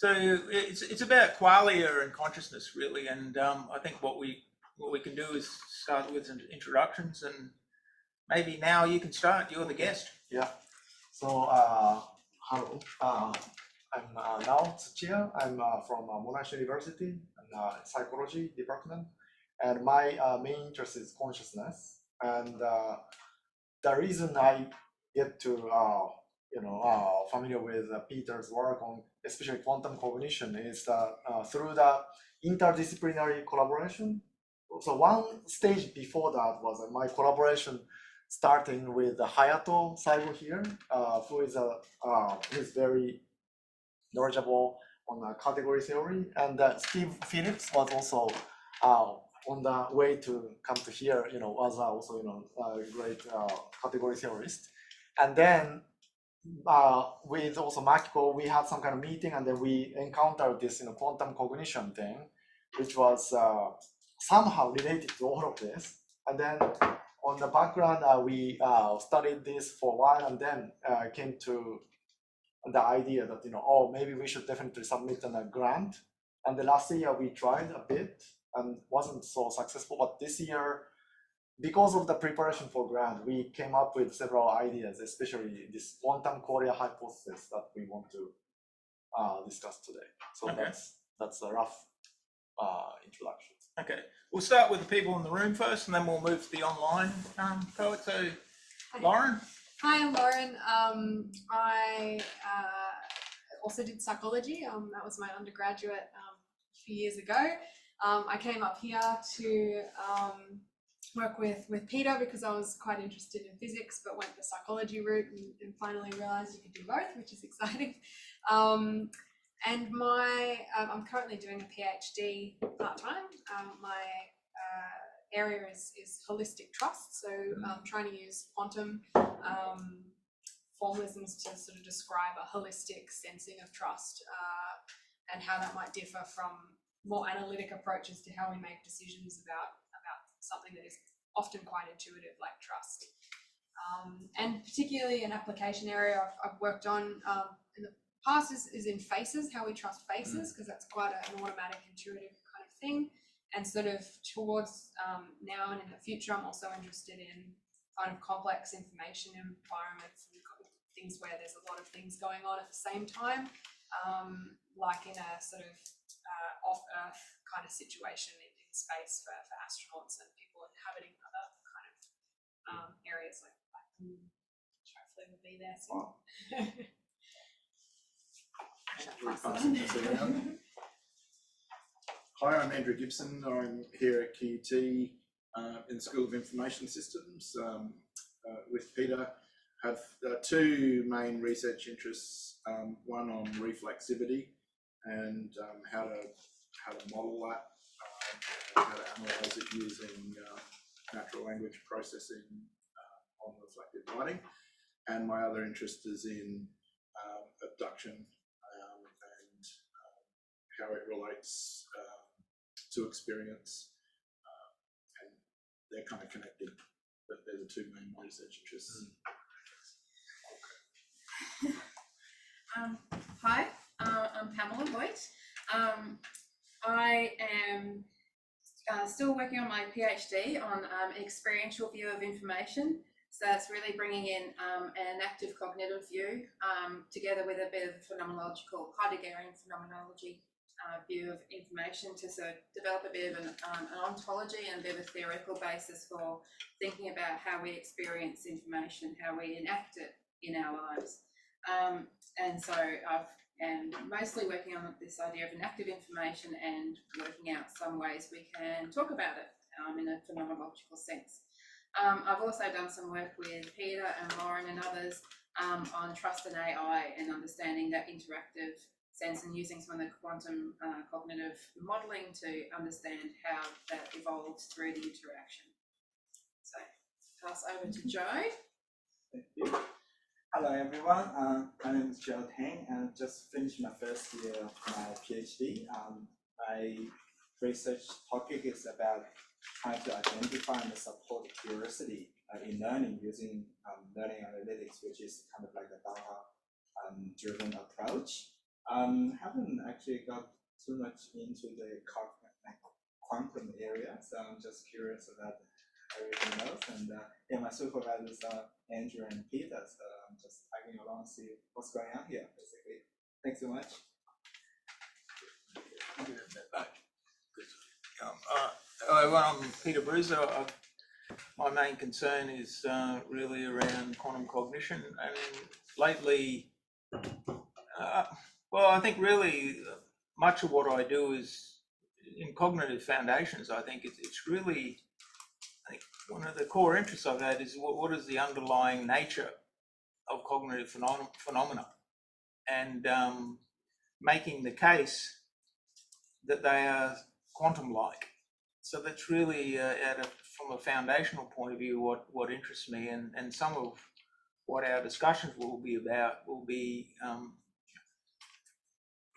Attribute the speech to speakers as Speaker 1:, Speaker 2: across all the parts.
Speaker 1: So it's about qualia and consciousness, really, and I think what we can do is start with some introductions, and maybe now you can start. You're the guest.
Speaker 2: Yeah. So hello. I'm now Tsuchiya. I'm from Monash University and psychology department, and my main interest is consciousness. And the reason I get to familiar with Peter's work on especially quantum cognition is that through the interdisciplinary collaboration. So one stage before that was my collaboration starting with Hayato Saigo here, who is very knowledgeable on category theory, and Steve Phillips was also on the way to come to here, was also a great category theorist. And then with also Makiko, we had some kind of meeting, and then we encountered this quantum cognition thing, which was somehow related to all of this. And then on the background, we studied this for a while, and then came to the idea that maybe we should definitely submit a grant. And the last year we tried a bit and wasn't so successful, but this year, because of the preparation for grant, we came up with several ideas, especially this quantum Qualia hypothesis that we want to discuss today. So okay. That's a rough introduction.
Speaker 1: Okay, we'll start with the people in the room first, and then we'll move to the online poet. So, Lauren.
Speaker 3: Hi, I'm Lauren. I also did psychology. That was my undergraduate a few years ago. I came up here to work with Peter because I was quite interested in physics, but went the psychology route and finally realized you could do both, which is exciting. And I'm currently doing a PhD part-time. My area is holistic trust, so I'm trying to use quantum formalisms to sort of describe a holistic sensing of trust and how that might differ from more analytic approaches to how we make decisions about something that is often quite intuitive, like trust. And particularly an application area I've worked on in the past is in faces, how we trust faces, because that's quite an automatic, intuitive kind of thing. And sort of towards now and in the future, I'm also interested in kind of complex information environments and things where there's a lot of things going on at the same time, like in a sort of off-Earth kind of situation in space for astronauts and people inhabiting other kind of areas like the moon, which hopefully will be there soon.
Speaker 4: Hi, I'm Andrew Gibson. I'm here at QUT in the School of Information Systems with Peter. I have two main research interests, one on reflexivity and how to model that, and how to analyse it using natural language processing on reflective writing. And my other interest is in abduction and how it relates to experience, and they're kind of connected, but they're the two main research interests.
Speaker 5: Hi, I'm Pamela Hoyt. I am still working on my PhD on an experiential view of information. So that's really bringing in an active cognitive view together with a bit of phenomenological, Heideggerian phenomenology view of information to sort of develop a bit of an ontology and a bit of a theoretical basis for thinking about how we experience information, how we enact it in our lives. And so I'm mostly working on this idea of enactive information and working out some ways we can talk about it in a phenomenological sense. I've also done some work with Peter and Lauren and others on trust and AI and understanding that interactive sense and using some of the quantum cognitive modelling to understand how that evolves through the interaction. So pass over to Joe.
Speaker 6: Thank you. Hello everyone, my name is Joe Tang and just finished my first year of my PhD. My research topic is about trying to identify and support curiosity in learning using learning analytics, which is kind of like a data-driven approach. Haven't actually got too much into the quantum area, so I'm just curious about everything else. And yeah, my supervisors are Andrew and Peter, so I'm just tagging along to see what's going on here, basically. Thanks so much.
Speaker 1: I'm Peter Bruza. My main concern is really around quantum cognition, and lately, well, I think really much of what I do is in cognitive foundations. I think it's really, I think one of the core interests I've had is what is the underlying nature of cognitive phenomena, and making the case that they are quantum-like. So that's really, from a foundational point of view, what interests me, and some of what our discussions will be about will be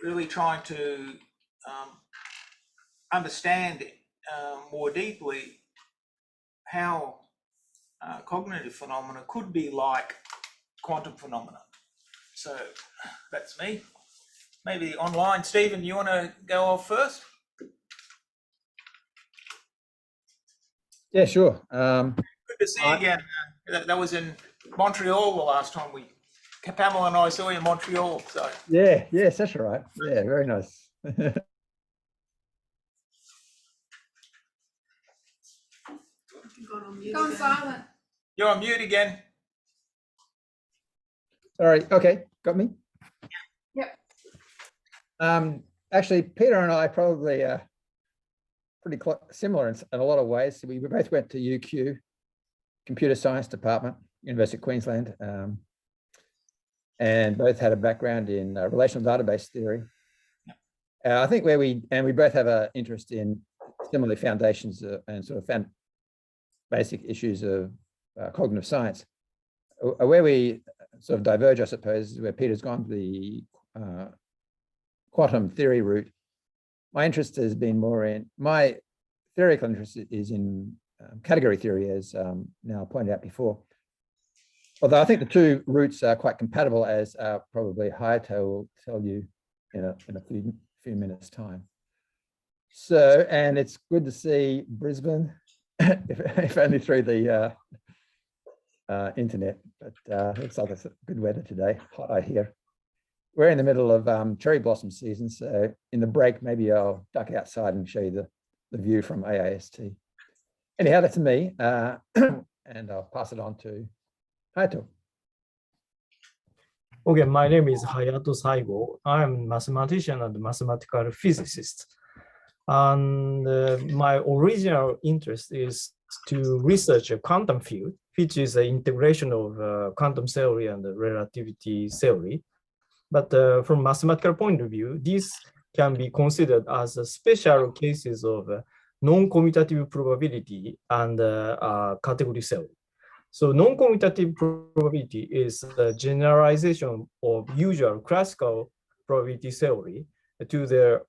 Speaker 1: really trying to understand more deeply how cognitive phenomena could be like quantum phenomena. So that's me. Maybe online, Stephen, you want to go off first?
Speaker 7: Yeah, sure.
Speaker 1: Good to see you again. That was in Montreal the last time Pamela and I saw you in Montreal. So
Speaker 7: yeah, yes, that's right. Yeah, very nice.
Speaker 5: Gone silent.
Speaker 1: you're on mute again.
Speaker 7: Sorry. Okay, got me.
Speaker 5: Yep.
Speaker 7: Actually, Peter and I probably pretty similar in a lot of ways. We both went to UQ, Computer Science Department, University of Queensland, and both had a background in relational database theory. I think we both have an interest in similarly foundations and sort of basic issues of cognitive science. Where we sort of diverge, I suppose, is where Peter's gone the quantum theory route. My interest has been more in, my theoretical interest is in category theory, as now pointed out before. Although I think the two routes are quite compatible, as probably Hayato will tell you in a few minutes' time. So, and it's good to see Brisbane, if only through the internet, but looks like it's good weather today, hot out here. We're in the middle of cherry blossom season, so in the break, maybe I'll duck outside and show you the view from AIST. Anyhow, that's me, and I'll pass it on to Hayato.
Speaker 8: Okay, my name is Hayato Saigo. I'm a mathematician and mathematical physicist. And my original interest is to research a quantum field, which is the integration of quantum theory and relativity theory. But from mathematical point of view, this can be considered as a special cases of non-commutative probability and category theory. So non-commutative probability is the generalization of usual classical probability theory to the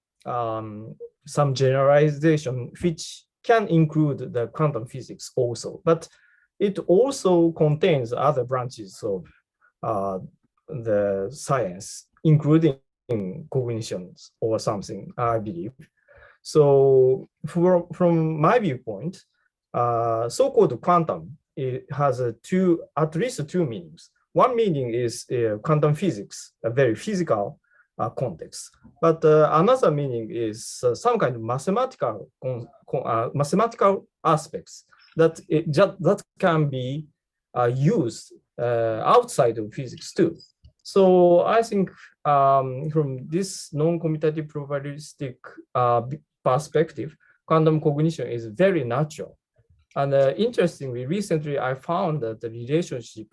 Speaker 8: some generalization which can include the quantum physics also, but it also contains other branches of the science, including cognitions or something, I believe. So from my viewpoint, so-called quantum, it has at least two meanings. One meaning is quantum physics, a very physical context. But another meaning is some kind of mathematical aspects that can be used outside of physics too. So I think from this non-commutative probabilistic perspective, quantum cognition is very natural. And interestingly, recently I found that the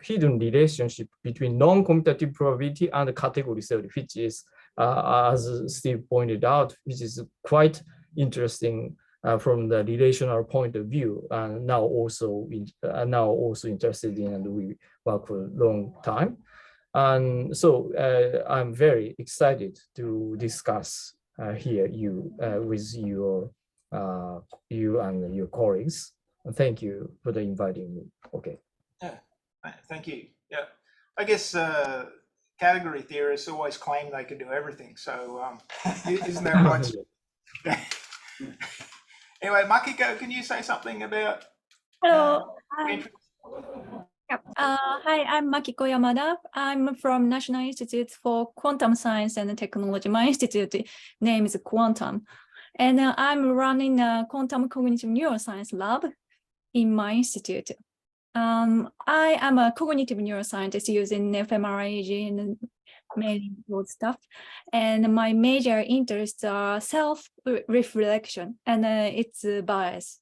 Speaker 8: hidden relationship between non-commutative probability and category theory, which is, as Steve pointed out, which is quite interesting from the relational point of view, and now also interested in, and we work for a long time. And so I'm very excited to discuss here with you and your colleagues. Thank you for inviting me. Okay.
Speaker 1: Yeah, thank you. Yeah, I guess category theorists always claim they can do everything. So isn't that right? Anyway, Makiko, can you say something about?
Speaker 9: Hello. Hi. Yep. Hi, I'm Makiko Yamada. I'm from National Institute for Quantum Science and Technology. My institute name is Quantum. And I'm running a quantum cognitive neuroscience lab in my institute. I am a cognitive neuroscientist using fMRI and many old stuff. And my major interests are self-reflection and its bias.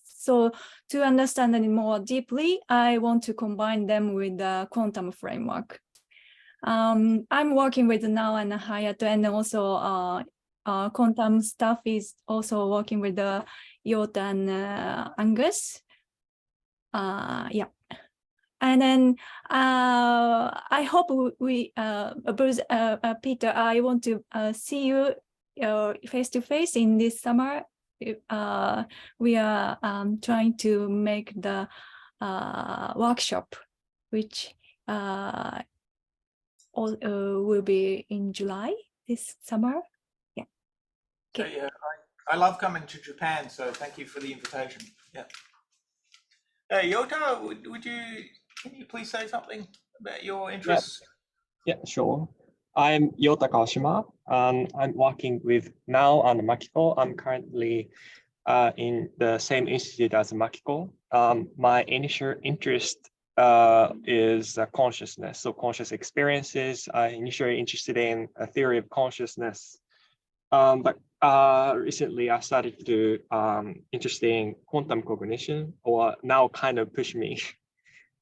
Speaker 9: So to understand it more deeply, I want to combine them with the quantum framework. I'm working with Nao and Hayato, and also quantum staff is also working with the Yota and Angus. Yeah. And then I hope we, Bruce, Peter, I want to see you face to face in this summer. We are trying to make the workshop, which will be in July this summer. Yeah. Okay.
Speaker 1: Yeah, I love coming to Japan, so thank you for the invitation. Yeah. Yota, can you please say something about your interests?
Speaker 10: Yeah, sure. I'm Yota Kawashima, and I'm working with Nao and Makiko. I'm currently in the same institute as Makiko. My initial interest is consciousness, so conscious experiences. I initially interested in a theory of consciousness, but recently I started to interested in quantum cognition, or now kind of push me.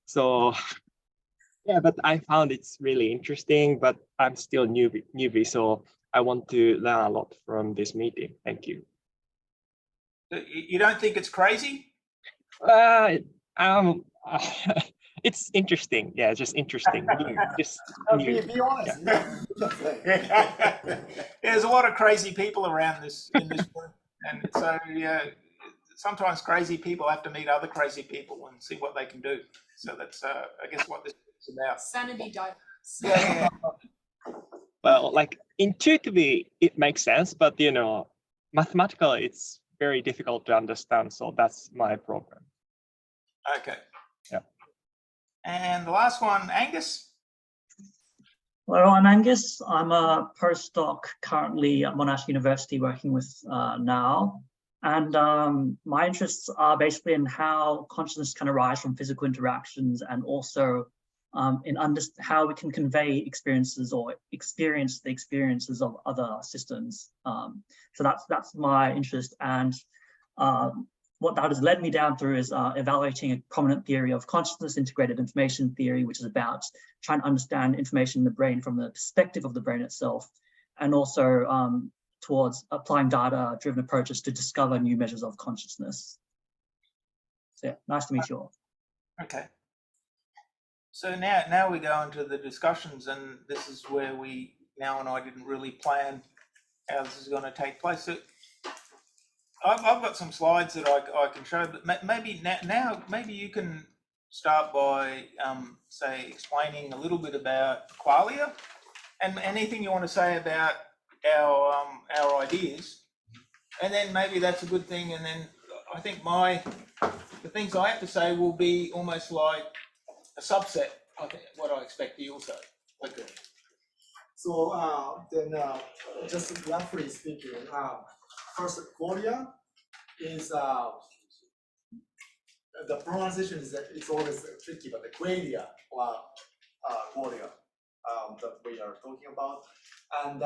Speaker 10: So yeah, but I found it's really interesting, but I'm still newbie, so I want to learn a lot from this meeting. Thank you.
Speaker 1: You don't think it's crazy?
Speaker 10: It's interesting. Yeah, just interesting. Just new.
Speaker 2: Be honest.
Speaker 1: Yeah. There's a lot of crazy people around in this room, and so yeah, sometimes crazy people have to meet other crazy people and see what they can do. So that's I guess what this is about.
Speaker 3: Sanity diverse.
Speaker 1: Yeah.
Speaker 10: Well, like intuitively, it makes sense, but mathematically, it's very difficult to understand. So that's my problem.
Speaker 1: Okay.
Speaker 10: Yeah.
Speaker 1: And the last one, Angus.
Speaker 11: Hello, I'm Angus. I'm a postdoc currently at Monash University working with Nao. And my interests are basically in how consciousness can arise from physical interactions, and also in how we can convey experiences or experience the experiences of other systems. So that's my interest, and what that has led me down through is evaluating a prominent theory of consciousness integrated information theory, which is about trying to understand information in the brain from the perspective of the brain itself, and also towards applying data-driven approaches to discover new measures of consciousness. So yeah, nice to meet you all.
Speaker 1: Okay. So now we go into the discussions, and this is where Nao and I didn't really plan how this is going to take place. So I've got some slides that I can show, but maybe now maybe you can start by say explaining a little bit about qualia, and anything you want to say about our ideas, and then maybe that's a good thing. And then I think the things I have to say will be almost like a subset. I think what I expect you will say. Okay.
Speaker 2: So then just roughly speaking, first qualia is the pronunciation is it's always tricky, but the qualia or qualia that we are talking about, and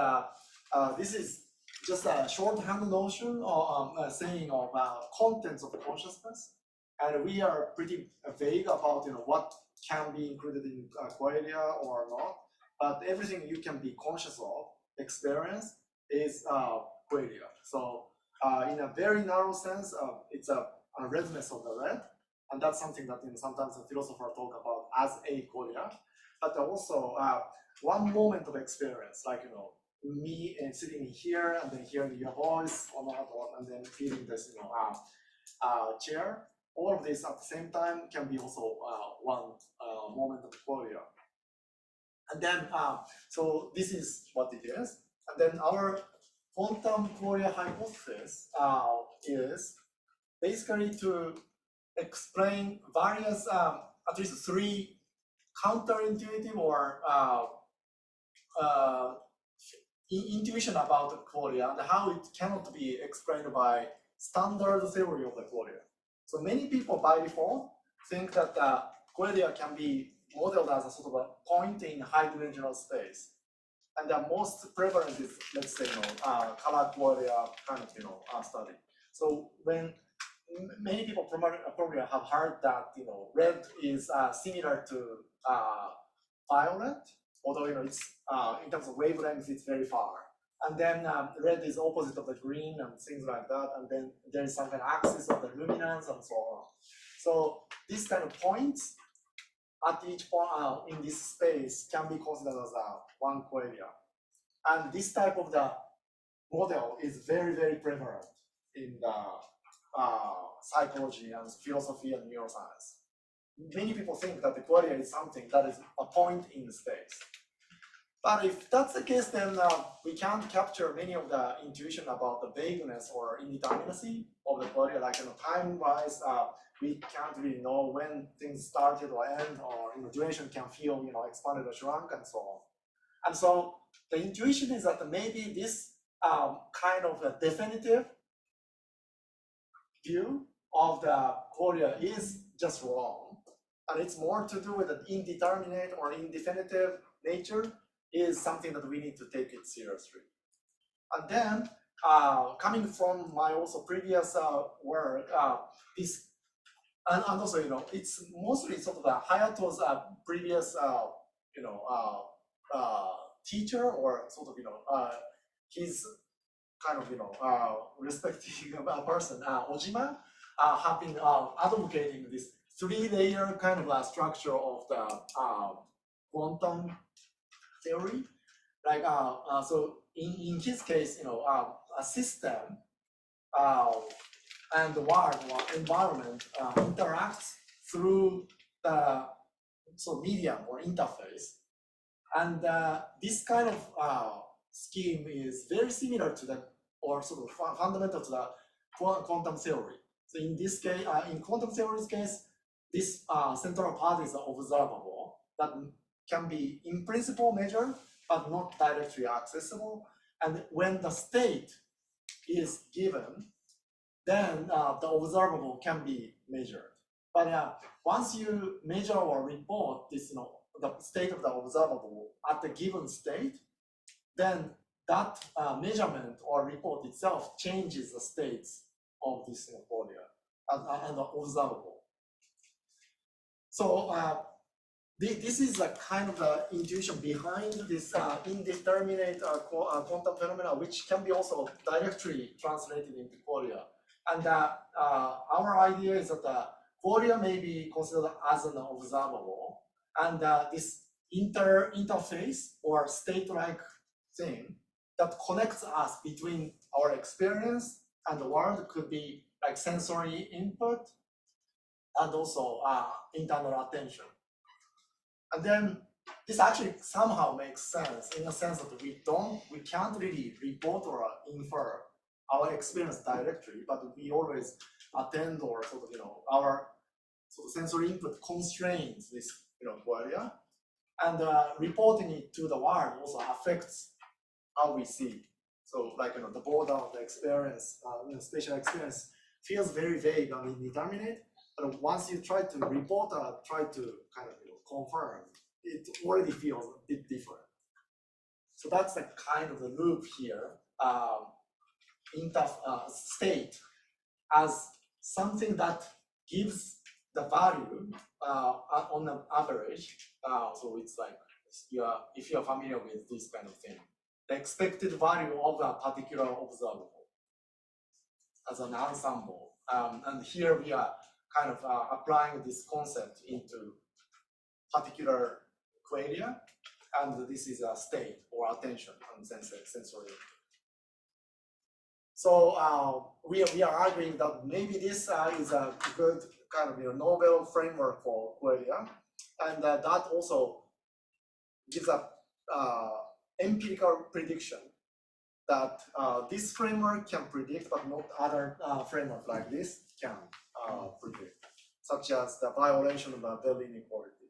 Speaker 2: this is just a shorthand notion or saying about contents of consciousness, and we are pretty vague about what can be included in qualia or not. But everything you can be conscious of, experience, is qualia. So in a very narrow sense, it's a redness of the red, and that's something that sometimes the philosophers talk about as a qualia. But also one moment of experience, like me sitting here and then hearing your voice, and then feeling this chair. All of this at the same time can be also one moment of qualia. And then, so this is what it is. And then our quantum Qualia hypothesis is basically to explain various, at least 3 counterintuitive or intuition about the qualia and how it cannot be explained by standard theory of the qualia. So many people by default think that qualia can be modeled as a sort of a point in high-dimensional space. And the most prevalent is, let's say, color qualia kind of, study. So when many people probably have heard that, red is similar to violet, although it's in terms of wavelength, it's very far. And then red is opposite of the green and things like that. And then there is some kind of axis of the luminance and so on. So these kind of points at each point in this space can be considered as one qualia. And this type of the model is very, very prevalent in the psychology and philosophy and neuroscience. Many people think that the qualia is something that is a point in space. But if that's the case, then we can't capture many of the intuition about the vagueness or indeterminacy of the qualia, like time-wise, we can't really know when things started or end, or duration can feel expanded or shrunk and so on. And so the intuition is that maybe this kind of a definitive view of the qualia is just wrong, and it's more to do with the indeterminate or indefinitive nature is something that we need to take it seriously. And then coming from my also previous work, this and also it's mostly sort of Hayato's previous teacher, or sort of his kind of respecting person, Ojima, have been advocating this 3-layer kind of structure of the quantum theory. Like so in his case, a system and the world or environment interacts through the medium or interface, and this kind of scheme is very similar to the, or sort of fundamental to the quantum theory. So in this case, in quantum theory's case, this central part is observable that can be in principle measured, but not directly accessible. And when the state is given, then the observable can be measured. But once you measure or report this, the state of the observable at the given state, then that measurement or report itself changes the states of this qualia and the observable. So this is a kind of the intuition behind this indeterminate quantum phenomena, which can be also directly translated into qualia. And our idea is that the qualia may be considered as an observable, and this interface or state-like thing that connects us between our experience and the world could be like sensory input and also internal attention. And then this actually somehow makes sense in the sense that we can't really report or infer our experience directly, but we always attend or sort of our sort of sensory input constrains this qualia, and reporting it to the world also affects how we see. So like the border of the experience, spatial experience feels very vague and indeterminate, but once you try to report or try to kind of confirm, it already feels a bit different. So that's the kind of the loop here. State as something that gives the value on an average. So it's like if you're familiar with this kind of thing, the expected value of a particular observable as an ensemble. And here we are kind of applying this concept into particular qualia, and this is a state or attention and sensory. So we are arguing that maybe this is a good kind of novel framework for qualia, and that also gives a empirical prediction that this framework can predict, but not other framework like this can predict, such as the violation of the Bell inequality.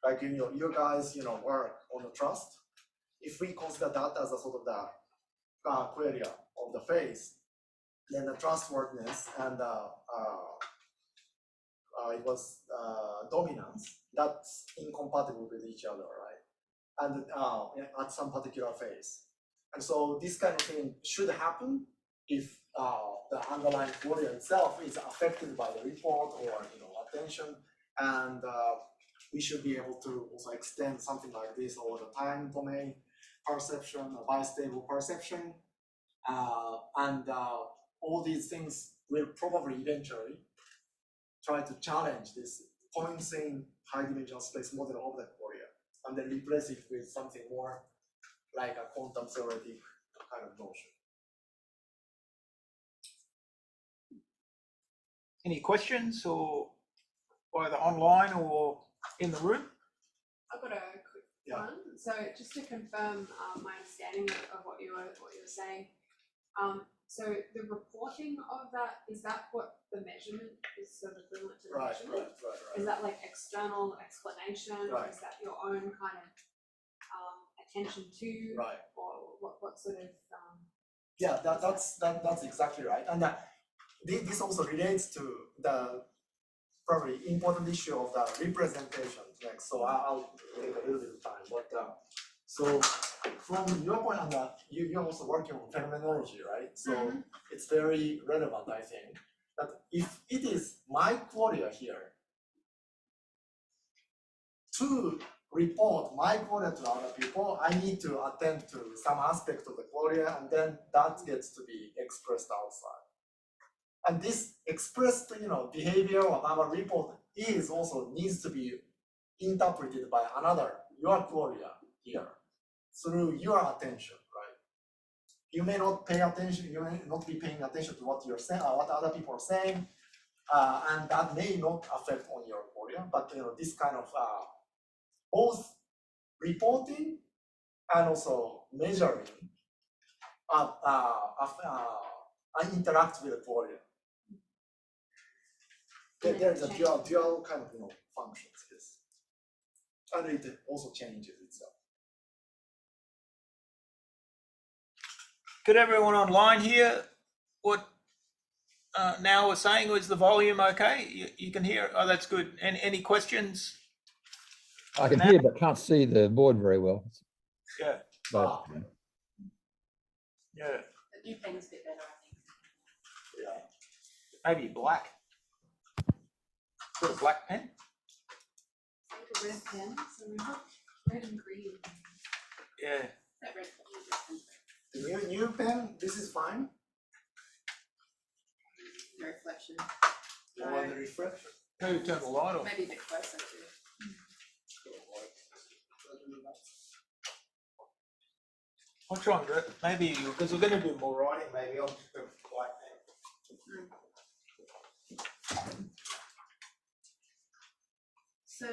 Speaker 2: Like you guys, work on the trust. If we consider that as a sort of the qualia of the phase, then the trustworthiness and it was dominance, that's incompatible with each other, right? And at some particular phase. And so this kind of thing should happen if the underlying qualia itself is affected by the report or attention, and we should be able to also extend something like this over the time domain perception, or bistable perception, and all these things will probably eventually try to challenge this points in high-dimensional space model of the qualia, and then replace it with something more like a quantum theoretic kind of notion.
Speaker 1: Any questions, or either online or in the room?
Speaker 3: I've got a quick one. So just to confirm my understanding of what you were saying, so the reporting of that, is that what the measurement is sort of equivalent to the measurement?
Speaker 2: Right.
Speaker 3: Is that like external explanation, or is that your own kind of attention to, or what sort of?
Speaker 2: Yeah, that's exactly right, and this also relates to the probably important issue of the representation next. So I'll take a little bit of time, but so from your point on that, you're also working on phenomenology, right? So it's very relevant, I think, that if it is my qualia here, to report my qualia to other people, I need to attend to some aspect of the qualia, and then that gets to be expressed outside. And this expressed, behavior of our report is also needs to be interpreted by another, your qualia here, through your attention, right? You may not pay attention, you may not be paying attention to what you're saying, or what other people are saying, and that may not affect on your qualia, but this kind of both reporting and also measuring interact with the qualia. There's a dual kind of functions, yes. And it also changes itself.
Speaker 1: Could everyone online hear what now we're saying? Was the volume okay? You can hear? Oh, that's good. Any questions?
Speaker 7: I can hear but can't see the board very well.
Speaker 1: Yeah.
Speaker 7: But,
Speaker 1: Yeah.
Speaker 5: The new pen is a bit better, I think.
Speaker 1: Yeah. Maybe black. Got a black pen?
Speaker 3: Like a red pen, so we have red and green.
Speaker 1: Yeah.
Speaker 5: That red pen.
Speaker 2: The new pen, this is fine.
Speaker 5: No reflection.
Speaker 2: You want the reflection?
Speaker 1: Who turned the light on?
Speaker 5: Maybe a bit closer to.
Speaker 1: I'll try and do it. Maybe because we're going to do more writing. Maybe I'll just go black pen.
Speaker 5: So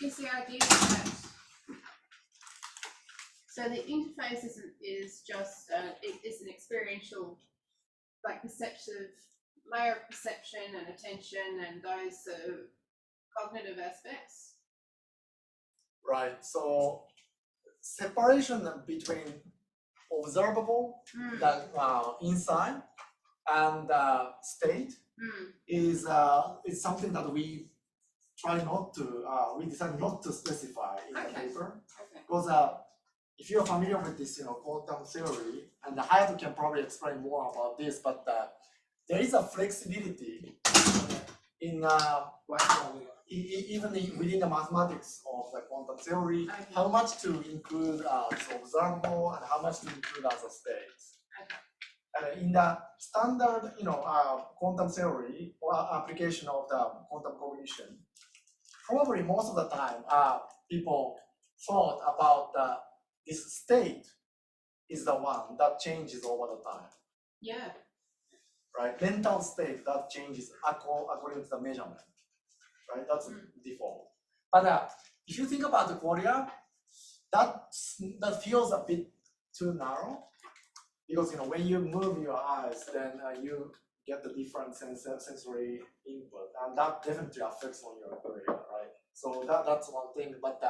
Speaker 5: is the idea that so the interface is just it's an experiential, like perceptive layer of perception and attention and those sort of cognitive aspects.
Speaker 2: Right. So separation between observable, that inside, and state is something that we try not to. We decided not to specify in the paper because if you're familiar with this, quantum theory, and Hayato can probably explain more about this, but there is a flexibility in even within the mathematics of the quantum theory, how much to include as observable and how much to include as a state. And in the standard, quantum theory or application of the quantum cognition, probably most of the time, people thought about this state is the one that changes over the time.
Speaker 5: Yeah.
Speaker 2: Right, mental state that changes according to the measurement. Right, that's default. But if you think about the qualia, that feels a bit too narrow, because when you move your eyes, then you get the different sensory input, and that definitely affects on your brain, right? So that's one thing, but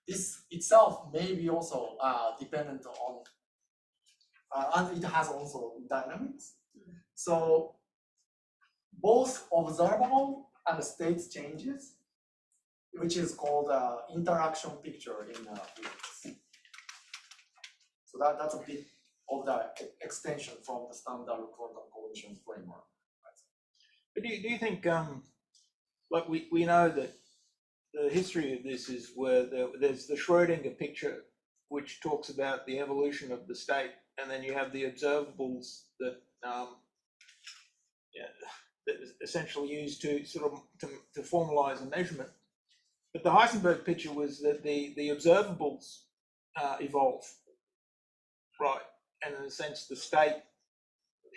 Speaker 2: this itself may be also dependent on, and it has also dynamics. So both observable and state changes, which is called interaction picture in physics. So that's a bit of the extension from the standard quantum cognition framework.
Speaker 1: But do you think, like we know that the history of this is where there's the Schrödinger picture, which talks about the evolution of the state, and then you have the observables that that is essentially used to sort of to formalize a measurement. But the Heisenberg picture was that the observables evolve, right? And in a sense, the state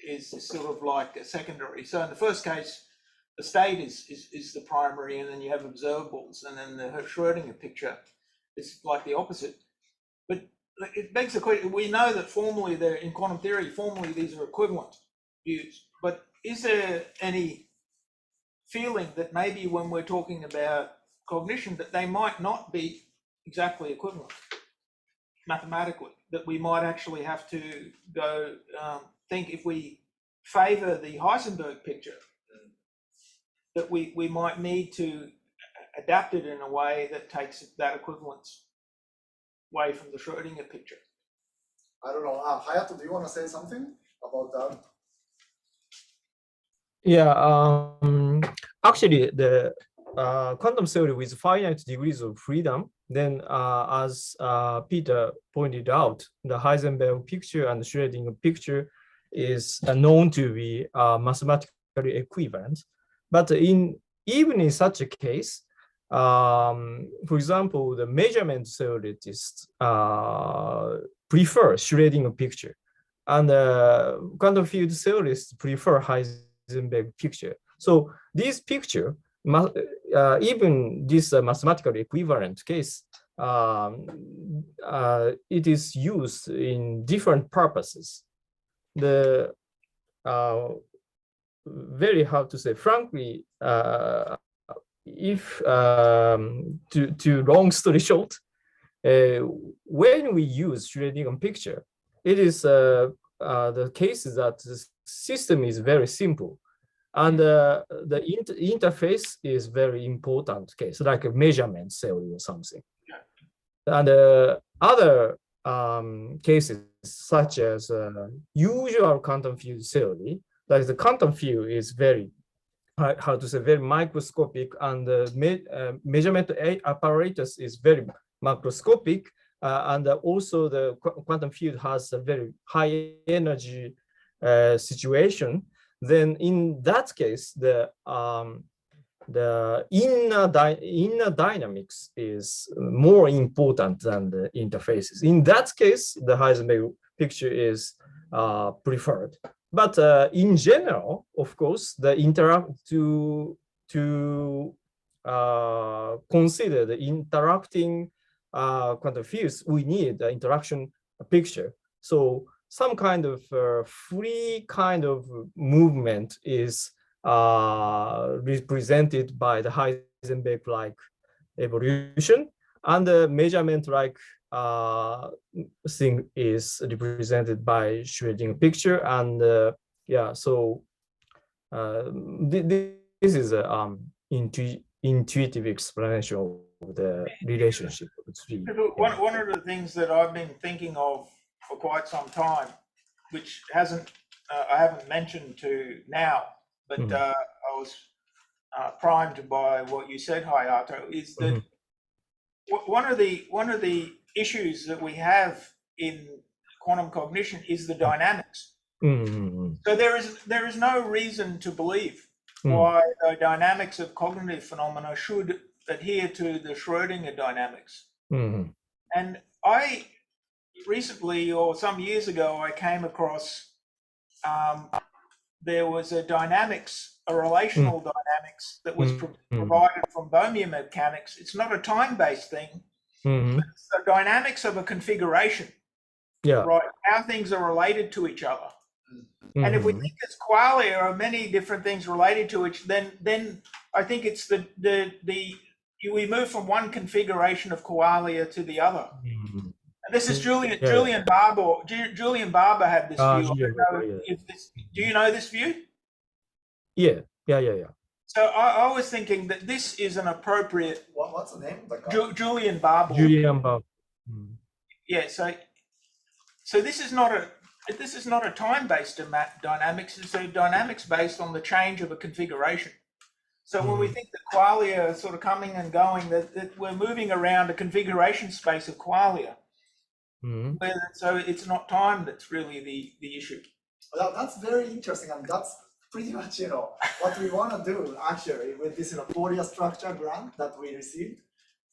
Speaker 1: is sort of like a secondary. So in the first case, the state is the primary, and then you have observables, and then the Schrödinger picture is like the opposite. But it begs the question, we know that formally they're in quantum theory, formally these are equivalent views, but is there any feeling that maybe when we're talking about cognition that they might not be exactly equivalent mathematically, that we might actually have to go think, if we favor the Heisenberg picture, that we might need to adapt it in a way that takes that equivalence away from the Schrödinger picture?
Speaker 2: I don't know. Hayato, do you want to say something about that?
Speaker 8: Yeah, actually, the quantum theory with finite degrees of freedom, then as Peter pointed out, the Heisenberg picture and the Schrödinger picture is known to be mathematically equivalent. But even in such a case, for example, the measurement theorists prefer Schrödinger picture, and quantum field theorists prefer Heisenberg picture. So this picture, even this mathematically equivalent case, it is used in different purposes. The very hard to say. Frankly, if to long story short, when we use Schrödinger picture, it is the case that the system is very simple, and the interface is very important case, like a measurement theory or something. And other cases, such as usual quantum field theory, like the quantum field is very, how to say, very microscopic, and the measurement apparatus is very macroscopic, and also the quantum field has a very high energy situation. Then in that case, the inner dynamics is more important than the interfaces. In that case, the Heisenberg picture is preferred. But in general, of course, the consider the interacting quantum fields, we need the interaction picture. So some kind of free kind of movement is represented by the Heisenberg-like evolution, and the measurement-like thing is represented by Schrödinger picture. And yeah, so this is an intuitive explanation of the relationship between.
Speaker 1: One of the things that I've been thinking of for quite some time, which I haven't mentioned to now, but I was primed by what you said, Hayato, is that one of the issues that we have in quantum cognition is the dynamics. So there is no reason to believe why the dynamics of cognitive phenomena should adhere to the Schrödinger dynamics. And I recently, or some years ago, I came across there was a relational dynamics that was provided from Bohmian mechanics. It's not a time-based thing,
Speaker 8: Mhm.
Speaker 1: It's the dynamics of a configuration,
Speaker 8: Yeah.
Speaker 1: right? How things are related to each other. And if we
Speaker 8: Mhm.
Speaker 1: think as qualia are many different things related to each, then I think it's we move from one configuration of qualia to the other.
Speaker 8: Mhm.
Speaker 1: And this is Julian
Speaker 8: Yeah,
Speaker 1: Julian Barber. Julian Barber had this view. I
Speaker 8: Julian
Speaker 1: don't know
Speaker 8: Barbers, yeah.
Speaker 1: if this, do you know this view?
Speaker 8: Yeah.
Speaker 1: So I was thinking that this is an appropriate
Speaker 2: What's the name of the guy?
Speaker 1: Julian Barber.
Speaker 8: Julian Barbers. Mhm.
Speaker 1: Yeah. So this is not a time-based dynamics. It's a dynamics based on the change of a configuration. So when we think that qualia are sort of coming and going, that we're moving around a configuration space of qualia.
Speaker 8: Mhm.
Speaker 1: So it's not time that's really the issue.
Speaker 2: Well, that's very interesting, and that's pretty much what we want to do actually with this Qualia structure grant that we received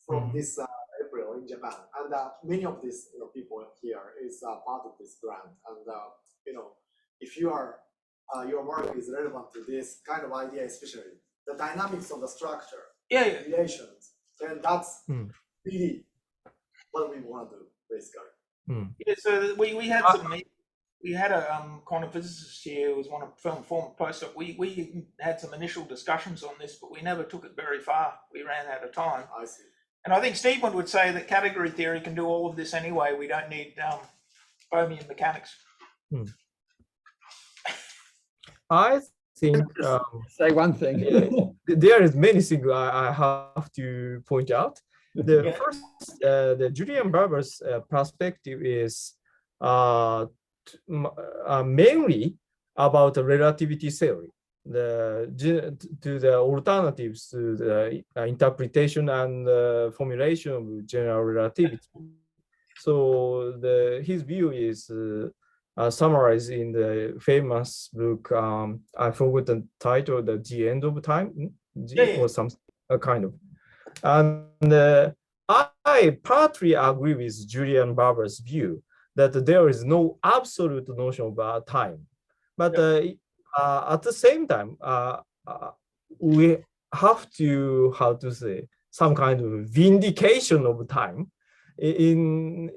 Speaker 2: from this April in Japan, and many of these people here is part of this grant, and if your work is relevant to this kind of idea, especially the dynamics of the structure, relations, then that's really what we want to do basically.
Speaker 1: Yeah, so we had a quantum physicist here who was one of former postdoc. We had some initial discussions on this, but we never took it very far. We ran out of time.
Speaker 2: I see.
Speaker 1: And I think Stephen would say that category theory can do all of this anyway. We don't need Bohmian mechanics.
Speaker 8: I think
Speaker 7: Say one thing.
Speaker 8: there is many things I have to point out. The first, the Julian Barbers perspective is mainly about the relativity theory, to the alternatives to the interpretation and formulation of general relativity. So his view is summarized in the famous book. I forgot the title, The End of Time, or some kind of. And I partly agree with Julian Barbers' view that there is no absolute notion of time. But at the same time, we have to, some kind of vindication of time in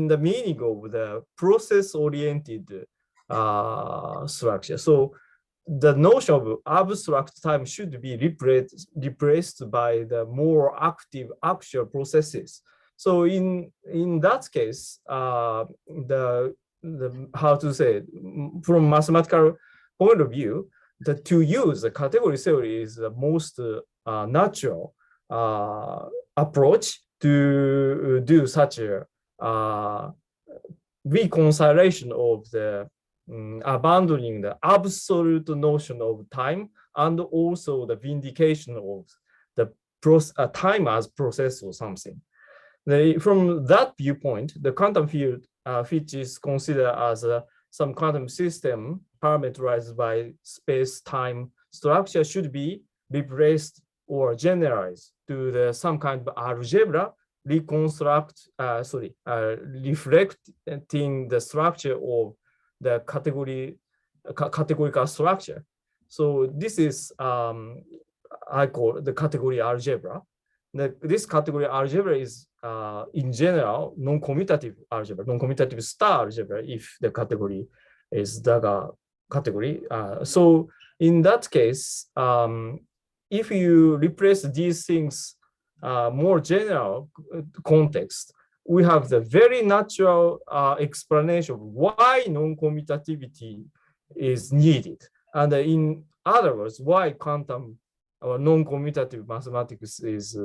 Speaker 8: the meaning of the process-oriented structure. So the notion of abstract time should be replaced by the more active actual processes. So in that case, from mathematical point of view, to use the category theory is the most natural approach to do such a reconciliation of the abandoning the absolute notion of time and also the vindication of the time as process or something. From that viewpoint, the quantum field, which is considered as some quantum system parameterized by space-time structure, should be replaced or generalized to some kind of algebra reflecting the structure of the categorical structure. So this is I call the category algebra. This category algebra is in general non-commutative algebra, non-commutative star algebra if the category is Daga category. So in that case, if you replace these things more general context, we have the very natural explanation of why non-commutativity is needed. And in other words, why quantum or non-commutative mathematics is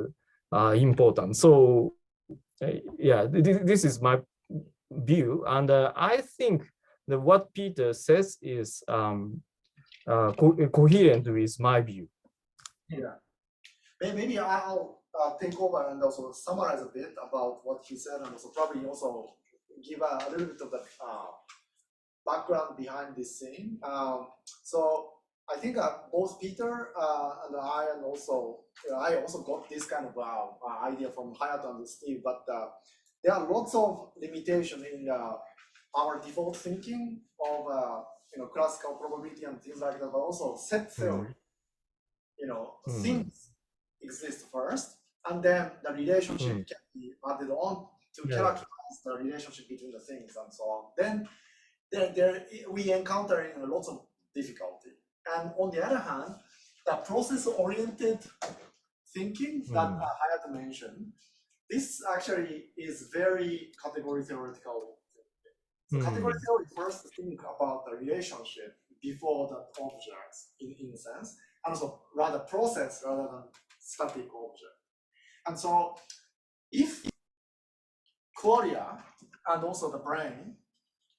Speaker 8: important. So this is my view. And I think that what Peter says is coherent with my view.
Speaker 2: Yeah. Maybe I'll take over and also summarize a bit about what he said, and also probably also give a little bit of the background behind this thing. So I think both Peter and I, and also I also got this kind of idea from Hayato and Steve, but there are lots of limitations in our default thinking of classical probability and things like that, but also set theory. Things exist first, and then the relationship can be added on to
Speaker 8: Yeah.
Speaker 2: characterize the relationship between the things and so on. Then we encounter lots of difficulty. And on the other hand, the process-oriented thinking that Hayato mentioned, this actually is very category theoretical. So category theory first think about the relationship before the objects in a sense, and also rather process rather than static object. And so if qualia and also the brain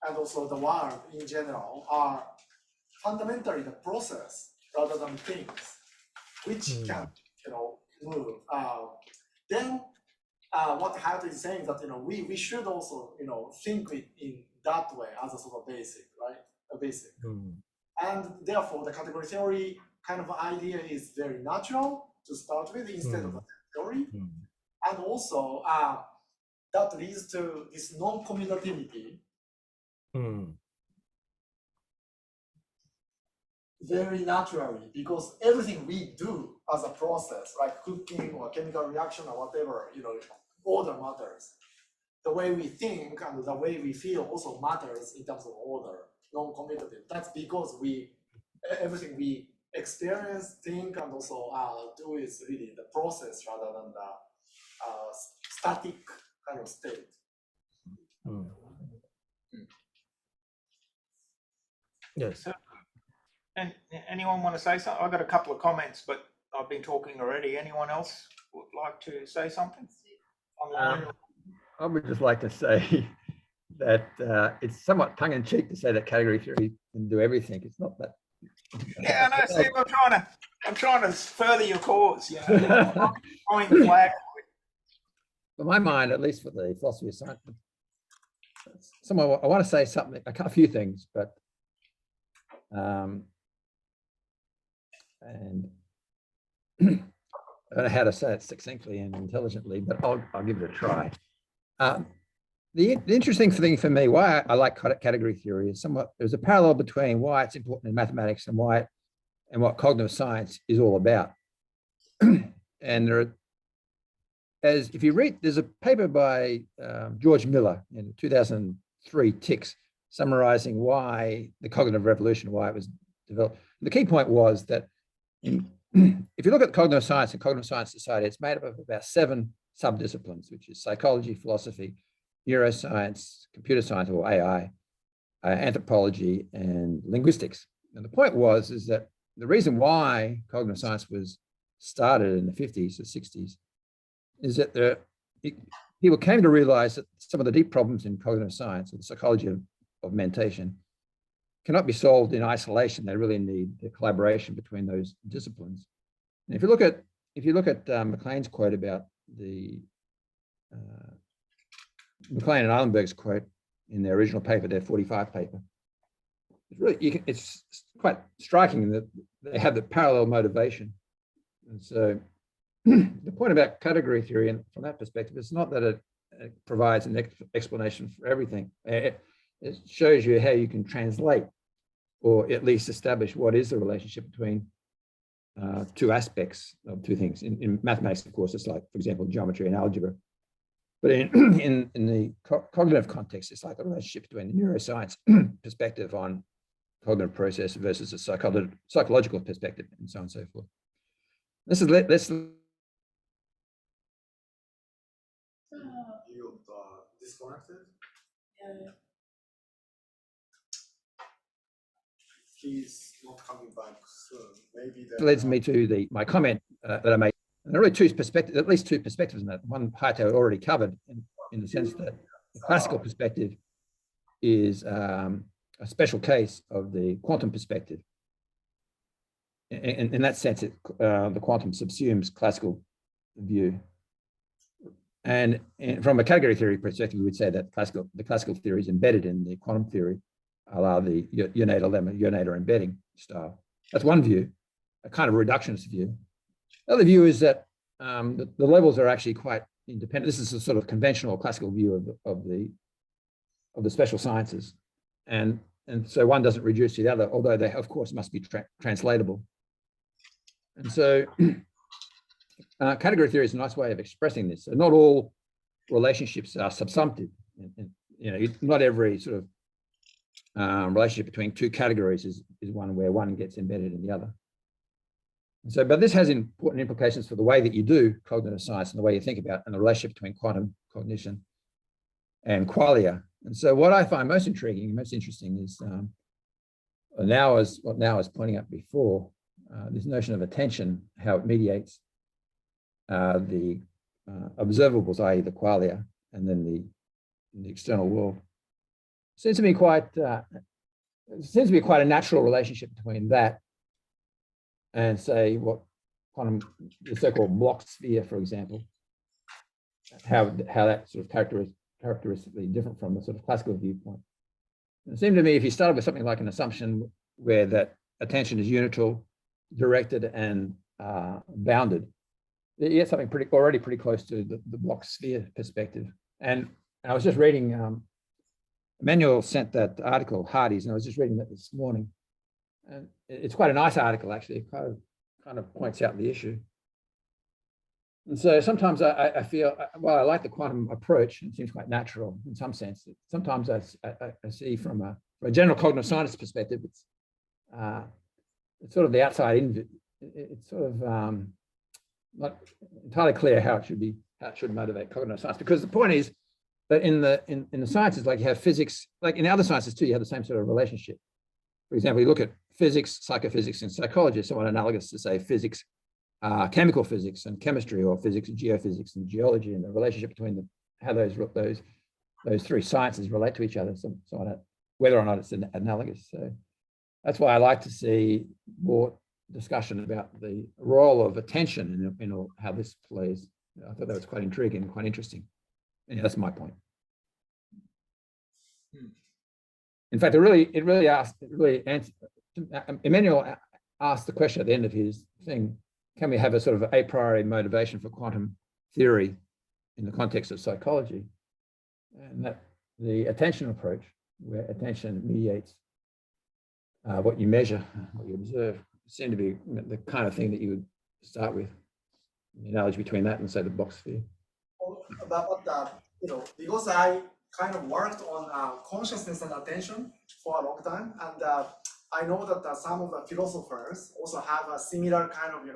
Speaker 2: and also the world in general are fundamentally the process rather than things, which can move. Then what Hayato is saying that we should also think it in that way as a sort of basic, right? A basic. And therefore the category theory kind of idea is very natural to start with instead of a theory. And also that leads to this non-commutativity. Very naturally, because everything we do as a process, like cooking or chemical reaction or whatever, order matters. The way we think and the way we feel also matters in terms of order, non-commutative. That's because everything we experience, think, and also do is really the process rather than the static kind of state.
Speaker 8: Yes.
Speaker 1: And anyone want to say something? I've got a couple of comments, but I've been talking already. Anyone else would like to say something online?
Speaker 7: I would just like to say that it's somewhat tongue-in-cheek to say that category theory can do everything. It's not that.
Speaker 1: Yeah, I know, Steve. I'm trying to further your cause. Throwing the flag.
Speaker 7: For my mind, at least for the philosophy of science, I want to say something, a few things, but and I don't know how to say it succinctly and intelligently, but I'll give it a try. The interesting thing for me, why I like category theory, is there's a parallel between why it's important in mathematics and what cognitive science is all about. And if you read, there's a paper by George Miller in 2003, TICS, summarizing why the cognitive revolution, why it was developed. The key point was that if you look at cognitive science and cognitive science society, it's made up of about 7 subdisciplines, which is psychology, philosophy, neuroscience, computer science or AI, anthropology, and linguistics. And the point is that the reason why cognitive science was started in the 50s or 60s is that people came to realize that some of the deep problems in cognitive science and the psychology of mentation cannot be solved in isolation. They really need the collaboration between those disciplines. And if you look at McLean's quote about McLean and Eilenberg's quote in their original paper, their 45 paper, it's quite striking that they have the parallel motivation. And so the point about category theory, and from that perspective, it's not that it provides an explanation for everything. It shows you how you can translate or at least establish what is the relationship between two aspects of two things. In mathematics, of course, it's like, for example, geometry and algebra. But in the cognitive context, it's like a relationship between the neuroscience perspective on cognitive process versus a psychological perspective, and so on and so forth.
Speaker 2: You disconnected?
Speaker 5: Yeah.
Speaker 2: He's not coming back soon. Maybe
Speaker 7: that leads me to my comment that I made. And there are really at least two perspectives in that. One Hayato already covered in the sense that the classical perspective is a special case of the quantum perspective. In that sense, the quantum subsumes classical view. And from a category theory perspective, we would say that the classical theory is embedded in the quantum theory, allow the Yoneda lemma, Yoneda embedding style. That's one view, a kind of reductionist view. The other view is that the levels are actually quite independent. This is a sort of conventional classical view of the special sciences. And so one doesn't reduce to the other, although they, of course, must be translatable. And so category theory is a nice way of expressing this. So not all relationships are subsumptive. Not every sort of relationship between two categories is one where one gets embedded in the other. So, but this has important implications for the way that you do cognitive science and the way you think about and the relationship between quantum cognition and qualia. And so what I find most intriguing and most interesting is what Now is pointing out before, this notion of attention, how it mediates the observables, i.e. the qualia, and then the external world. Seems to be quite a natural relationship between that and say what quantum, the so-called blocked sphere, for example, how that sort of characteristically different from the sort of classical viewpoint. It seemed to me if you started with something like an assumption where that attention is unital, directed, and bounded, you get something already pretty close to the block sphere perspective. And I was just reading, Emmanuel sent that article, Hardy's, and I was just reading that this morning. And it's quite a nice article, actually. It kind of points out the issue. And so sometimes I feel, well, I like the quantum approach. It seems quite natural in some sense. Sometimes I see from a general cognitive scientist perspective, it's sort of the outside in. It's sort of not entirely clear how it should motivate cognitive science. Because the point is that in the sciences, like you have physics, like in other sciences too, you have the same sort of relationship. For example, you look at physics, psychophysics, and psychology, somewhat analogous to say physics, chemical physics and chemistry, or physics and geophysics and geology, and the relationship between how those three sciences relate to each other, whether or not it's analogous. So that's why I like to see more discussion about the role of attention in how this plays. I thought that was quite intriguing and quite interesting. And that's my point. In fact, Emmanuel asked the question at the end of his thing, can we have a sort of a priori motivation for quantum theory in the context of psychology? And that the attention approach, where attention mediates what you measure, what you observe, seemed to be the kind of thing that you would start with. The analogy between that and say the box sphere.
Speaker 2: Because I kind of worked on consciousness and attention for a long time, and I know that some of the philosophers also have a similar kind of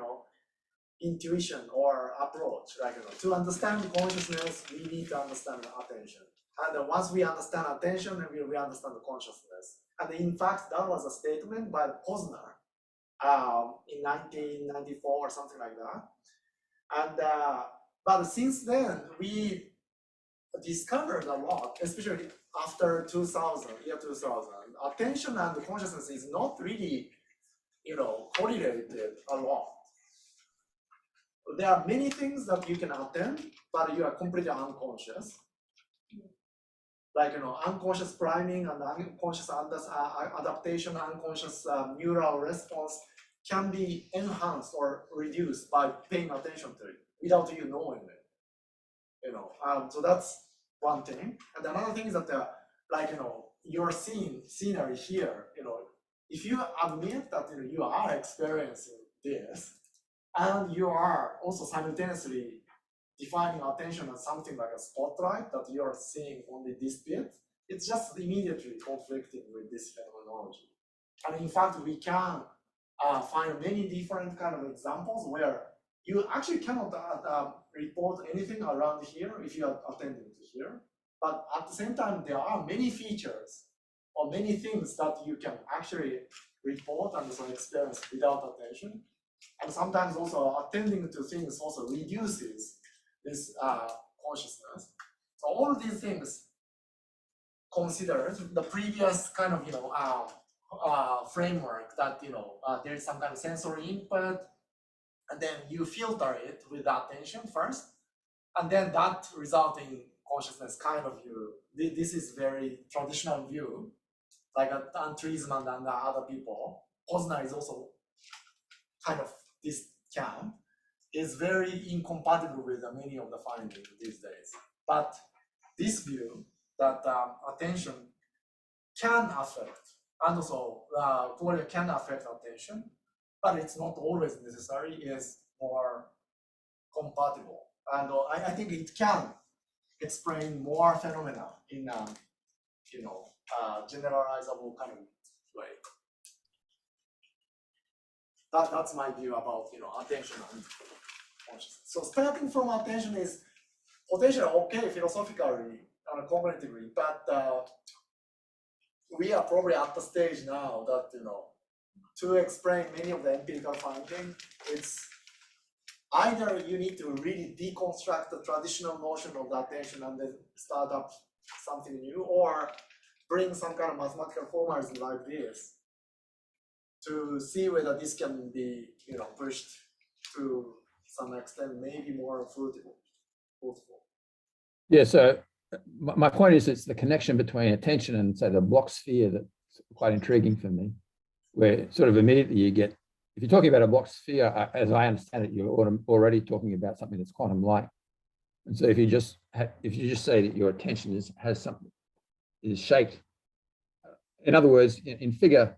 Speaker 2: intuition or approach. Like to understand consciousness, we need to understand attention, and once we understand attention, we understand the consciousness. And in fact, that was a statement by Posner in 1994 or something like that. And but since then, we discovered a lot, especially after year 2000. Attention and consciousness is not really, correlated a lot. There are many things that you can attend, but you are completely unconscious. Like unconscious priming and unconscious adaptation, unconscious neural response can be enhanced or reduced by paying attention to it without you knowing it. So that's one thing. And another thing is that you're seeing scenery here. If you admit that you are experiencing this, and you are also simultaneously defining attention as something like a spotlight that you are seeing only this bit, it's just immediately conflicting with this phenomenology. And in fact, we can find many different kind of examples where you actually cannot report anything around here if you are attending to here. But at the same time, there are many features or many things that you can actually report and so experience without attention. And sometimes also attending to things also reduces this consciousness. So all of these things considered the previous kind of framework that there is some kind of sensory input, and then you filter it with attention first, and then that results in consciousness kind of view. This is very traditional view, like Treisman and other people. Posner is also kind of this camp, is very incompatible with many of the findings these days. But this view that attention can affect, and also qualia can affect attention, but it's not always necessary, is more compatible. And I think it can explain more phenomena in generalizable kind of way. That's my view about attention and consciousness. So starting from attention is potentially okay philosophically and cognitively, but we are probably at the stage now that to explain many of the empirical findings, it's either you need to really deconstruct the traditional notion of the attention and then start up something new, or bring some kind of mathematical formalism like this to see whether this can be pushed to some extent, maybe more fruitful.
Speaker 7: Yeah, so my point is it's the connection between attention and, say, the block sphere that's quite intriguing for me, where sort of immediately you get, if you're talking about a block sphere, as I understand it, you're already talking about something that's quantum-like. And so if you just say that your attention is shaped, in other words, in figure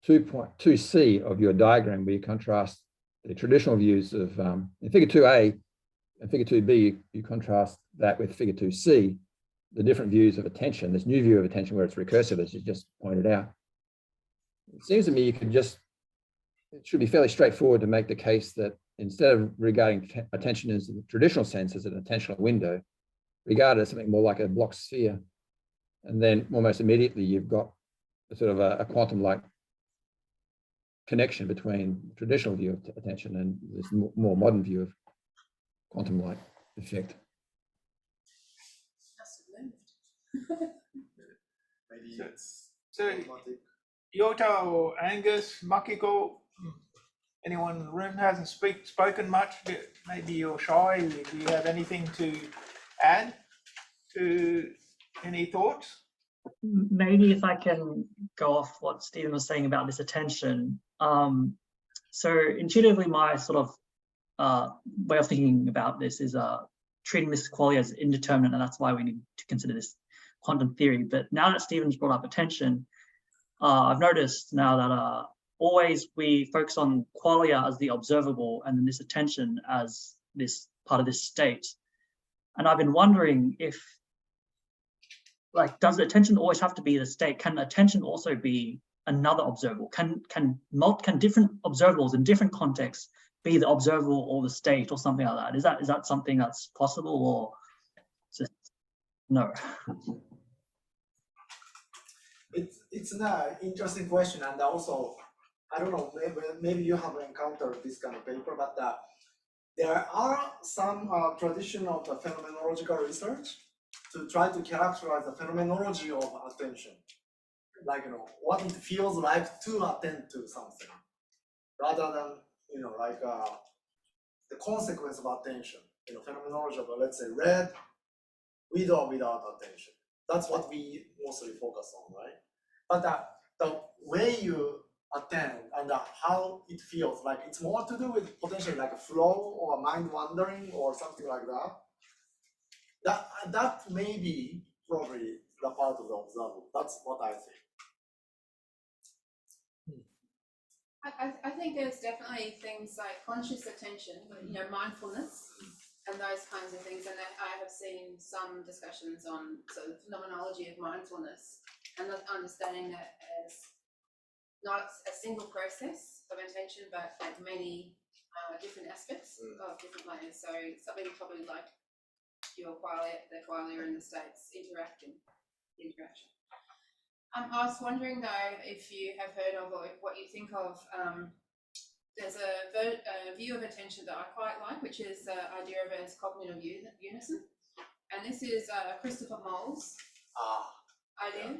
Speaker 7: 2.2c of your diagram, where you contrast the traditional views of, in figure 2a and figure 2b, you contrast that with figure 2c, the different views of attention, this new view of attention where it's recursive, as you just pointed out. It seems to me it should be fairly straightforward to make the case that instead of regarding attention as the traditional sense as an attentional window, regard it as something more like a block sphere. And then almost immediately you've got a sort of a quantum-like connection between the traditional view of attention and this more modern view of quantum-like effect.
Speaker 2: Maybe it's
Speaker 1: So Yota or Angus, Makiko, anyone in the room hasn't spoken much, maybe you're shy, do you have anything to add to any thoughts?
Speaker 11: Maybe if I can go off what Stephen was saying about this attention. So intuitively, my sort of way of thinking about this is treating this qualia as indeterminate, and that's why we need to consider this quantum theory. But now that Stephen's brought up attention, I've noticed now that always we focus on qualia as the observable and then this attention as this part of this state. And I've been wondering if, like, does attention always have to be the state? Can attention also be another observable? Can different observables in different contexts be the observable or the state or something like that? Is that something that's possible, or just no?
Speaker 2: It's an interesting question, and also I don't know, maybe you have encountered this kind of paper, but there are some tradition of the phenomenological research to try to characterize the phenomenology of attention, like what it feels like to attend to something, rather than like the consequence of attention. Phenomenology of, let's say, red with or without attention. That's what we mostly focus on, right? But the way you attend and how it feels, like it's more to do with potentially like a flow or mind wandering or something like that. That may be probably the part of the observable. That's what I think.
Speaker 5: I think there's definitely things like conscious attention, mindfulness, and those kinds of things. And I have seen some discussions on sort of phenomenology of mindfulness and understanding that as not a single process of attention, but like many different aspects of different layers. So something probably like your qualia, the qualia in the states interaction. I was wondering though if you have heard of or what you think of. There's a view of attention that I quite like, which is the idea of as cognitive unison, and this is Christopher Moll's idea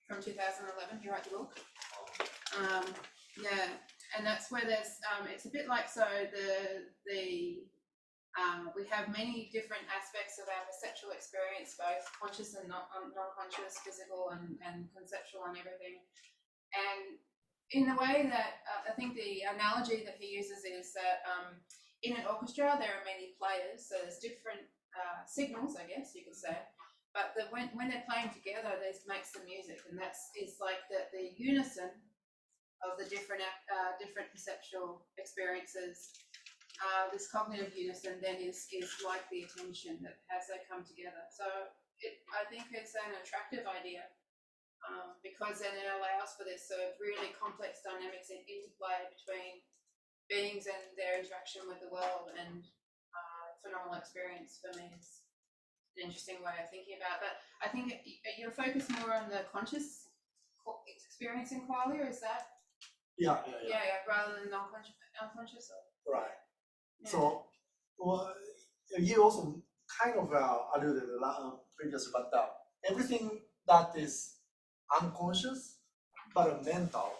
Speaker 5: from 2011. He wrote the book. Yeah, and that's where there's it's a bit like we have many different aspects of our perceptual experience, both conscious and non-conscious, physical and conceptual and everything. And in the way that I think the analogy that he uses is that in an orchestra there are many players, so there's different signals, I guess you could say, but when they're playing together, this makes the music, and is like the unison of the different perceptual experiences this cognitive unison then is like the attention that has they come together. So I think it's an attractive idea because then it allows for this sort of really complex dynamics and interplay between beings and their interaction with the world, and phenomenal experience for me is an interesting way of thinking about that. I think you're focused more on the conscious experience in qualia, is that?
Speaker 2: Yeah.
Speaker 5: Rather than unconscious.
Speaker 2: Right.
Speaker 5: Yeah.
Speaker 2: So, well, you also kind of alluded previously, but everything that is unconscious but mental,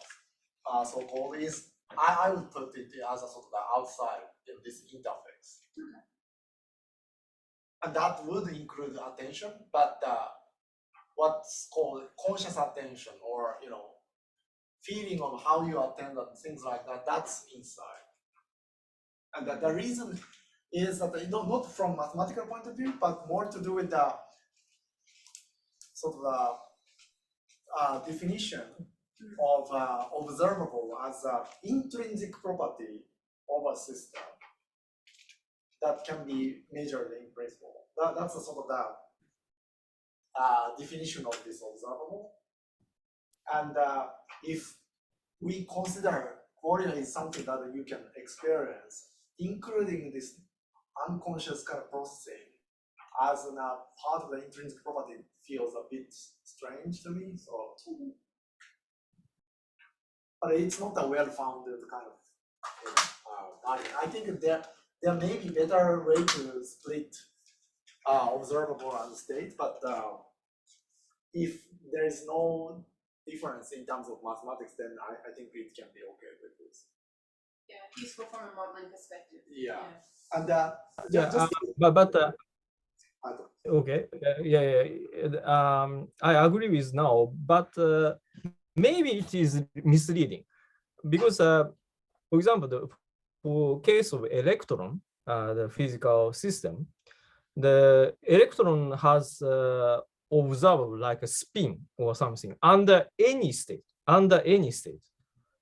Speaker 2: so-called, is I would put it as a sort of outside in this interface.
Speaker 5: Okay.
Speaker 2: And that would include attention, but what's called conscious attention, or feeling of how you attend and things like that, that's inside. And the reason is that not from mathematical point of view, but more to do with the sort of definition of observable as an intrinsic property of a system that can be measured in principle. That's a sort of the definition of this observable. And if we consider qualia is something that you can experience, including this unconscious kind of processing as a part of the intrinsic property, feels a bit strange to me. So, but it's not a well-founded kind of argument. I think there may be better way to split observable and state, but if there is no difference in terms of mathematics, then I think it can be okay with this.
Speaker 5: Yeah, useful from a modeling perspective.
Speaker 2: Yeah. And
Speaker 8: okay, I agree with now, but maybe it is misleading because, for example, for case of electron, the physical system, the electron has observable like a spin or something under any state.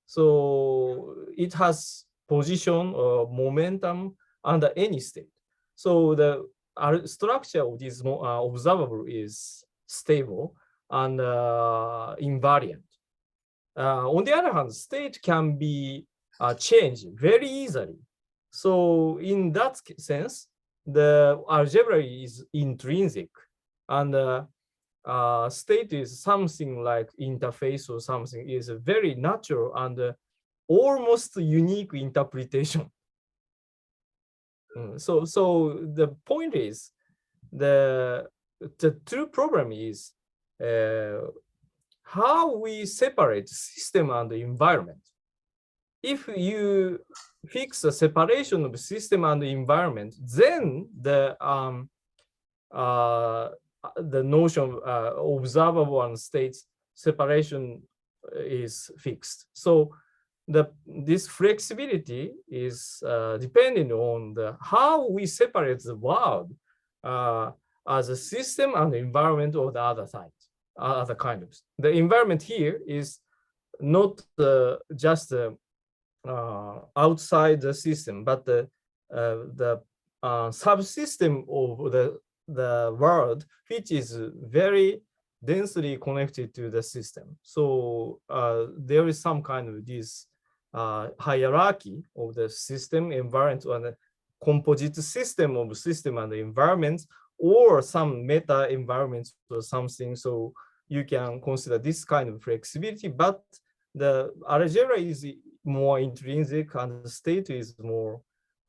Speaker 8: So it has position or momentum under any state. So the structure of this observable is stable and invariant. On the other hand, state can be changed very easily. So in that sense, the algebra is intrinsic, and state is something like interface or something, is a very natural and almost unique interpretation. So the point is, the true problem is how we separate system and the environment. If you fix the separation of system and the environment, then the notion of observable and states separation is fixed. So this flexibility is depending on how we separate the world as a system and the environment of the other side, other kind of. The environment here is not just outside the system, but the subsystem of the world, which is very densely connected to the system. So there is some kind of this hierarchy of the system, environment, and the composite system of system and the environment, or some meta environments or something. So you can consider this kind of flexibility, but the algebra is more intrinsic and the state is more,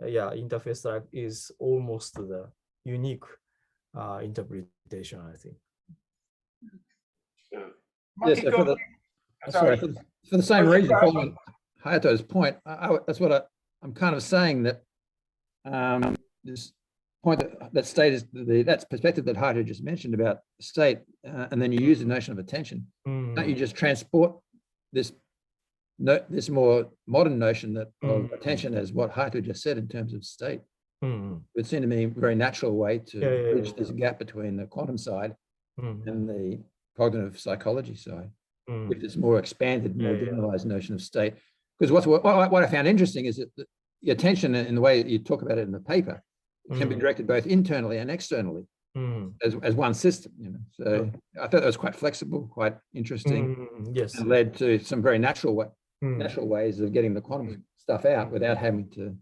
Speaker 8: interface like is almost the unique interpretation, I think.
Speaker 7: Yes, for the same reason, following Hayato's point, that's what I'm kind of saying, that this point that state is that's perspective that Hayato just mentioned about state, and then you use the notion of attention. Don't you just transport this more modern notion of attention as what Hayato just said in terms of state? It would seem to me a very natural way to bridge this gap between the quantum side and the cognitive psychology side, with this more expanded, more generalized notion of state. Because what I found interesting is that the attention in the way you talk about it in the paper can be directed both internally and externally as one system, you know. So I thought that was quite flexible, quite interesting,
Speaker 8: Yes.
Speaker 7: and led to some very natural ways of getting the quantum stuff out without having to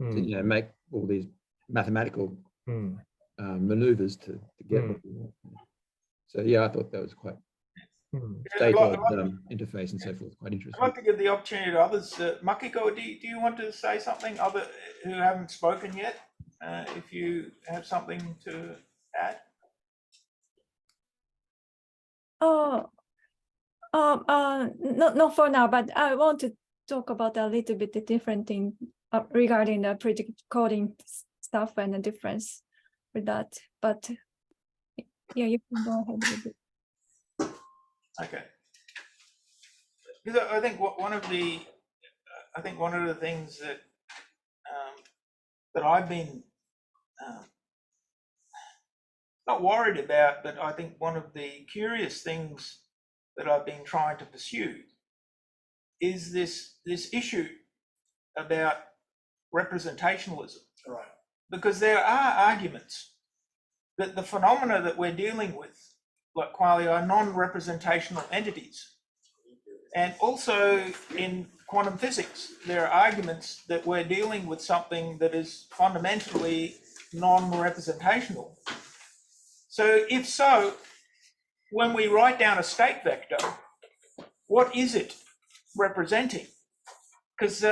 Speaker 7: you know, make all these mathematical maneuvers to get what you want. So yeah, I thought that was quite stable interface and so forth, quite interesting.
Speaker 1: I'd like to give the opportunity to others. Makiko, do you want to say something, other who haven't spoken yet? If you have something to add.
Speaker 9: Not for now, but I want to talk about a little bit different thing regarding the predictive coding stuff and the difference with that. But yeah, you can go ahead with it.
Speaker 1: Okay. Because I think one of the things that that I've been not worried about, but I think one of the curious things that I've been trying to pursue is this issue about representationalism.
Speaker 2: Right.
Speaker 1: Because there are arguments that the phenomena that we're dealing with, like qualia, are non-representational entities. And also in quantum physics, there are arguments that we're dealing with something that is fundamentally non-representational. So if so, when we write down a state vector, what is it representing? Because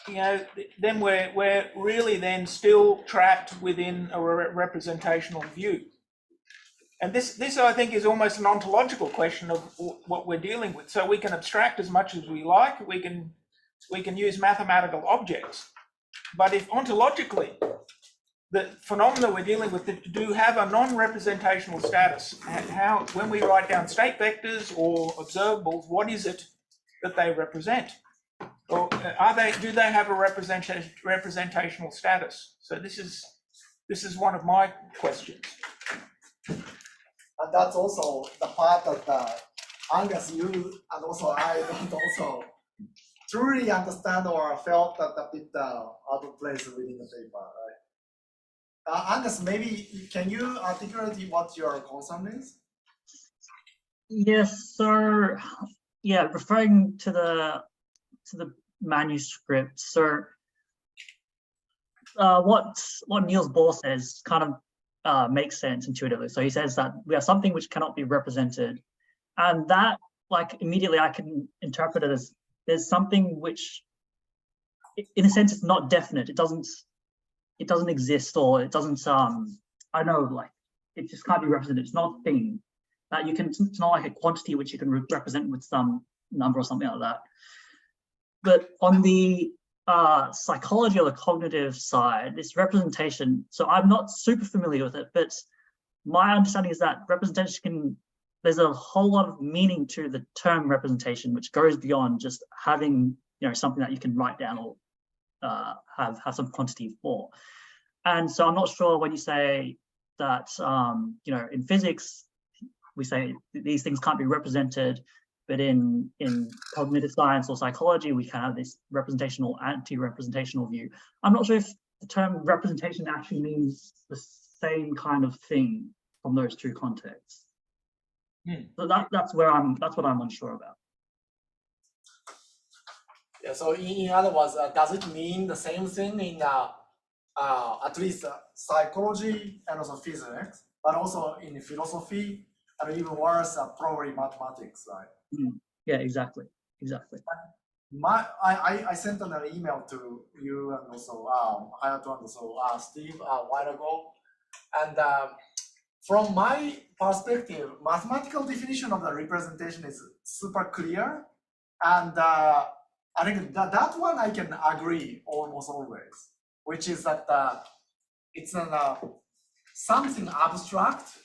Speaker 1: you know, then we're really then still trapped within a representational view. And this I think is almost an ontological question of what we're dealing with. So we can abstract as much as we like. We can use mathematical objects, but if ontologically the phenomena we're dealing with do have a non-representational status, how when we write down state vectors or observables, what is it that they represent? Or do they have a representational status? So this is one of my questions.
Speaker 2: And that's also the part that Angus, you and also I don't also truly understand or felt that a bit out of place within the paper, right? Angus, maybe can you articulate what your concern is?
Speaker 11: Yes, so yeah, referring to the manuscript. So what Niels Bohr says kind of makes sense intuitively. So he says that we have something which cannot be represented, and that, like, immediately I can interpret it as there's something which, in a sense, it's not definite. It doesn't exist, or it doesn't. I know, like, it just can't be represented. It's not a thing that you can. It's not like a quantity which you can represent with some number or something like that. But on the psychology or the cognitive side, this representation, so I'm not super familiar with it, but my understanding is that representation there's a whole lot of meaning to the term representation, which goes beyond just having, you know, something that you can write down or have some quantity for. And so I'm not sure when you say that, you know, in physics, we say these things can't be represented, but in cognitive science or psychology, we can have this representational, anti-representational view. I'm not sure if the term representation actually means the same kind of thing from those two contexts. So that's what I'm unsure about.
Speaker 2: Yeah. So in other words, does it mean the same thing in at least psychology and also physics, but also in philosophy, and even worse, probably mathematics, right?
Speaker 11: Yeah, exactly.
Speaker 2: I sent an email to you and also Hayato and also Steve a while ago, and from my perspective, mathematical definition of the representation is super clear, and I think that one I can agree almost always, which is that it's something abstract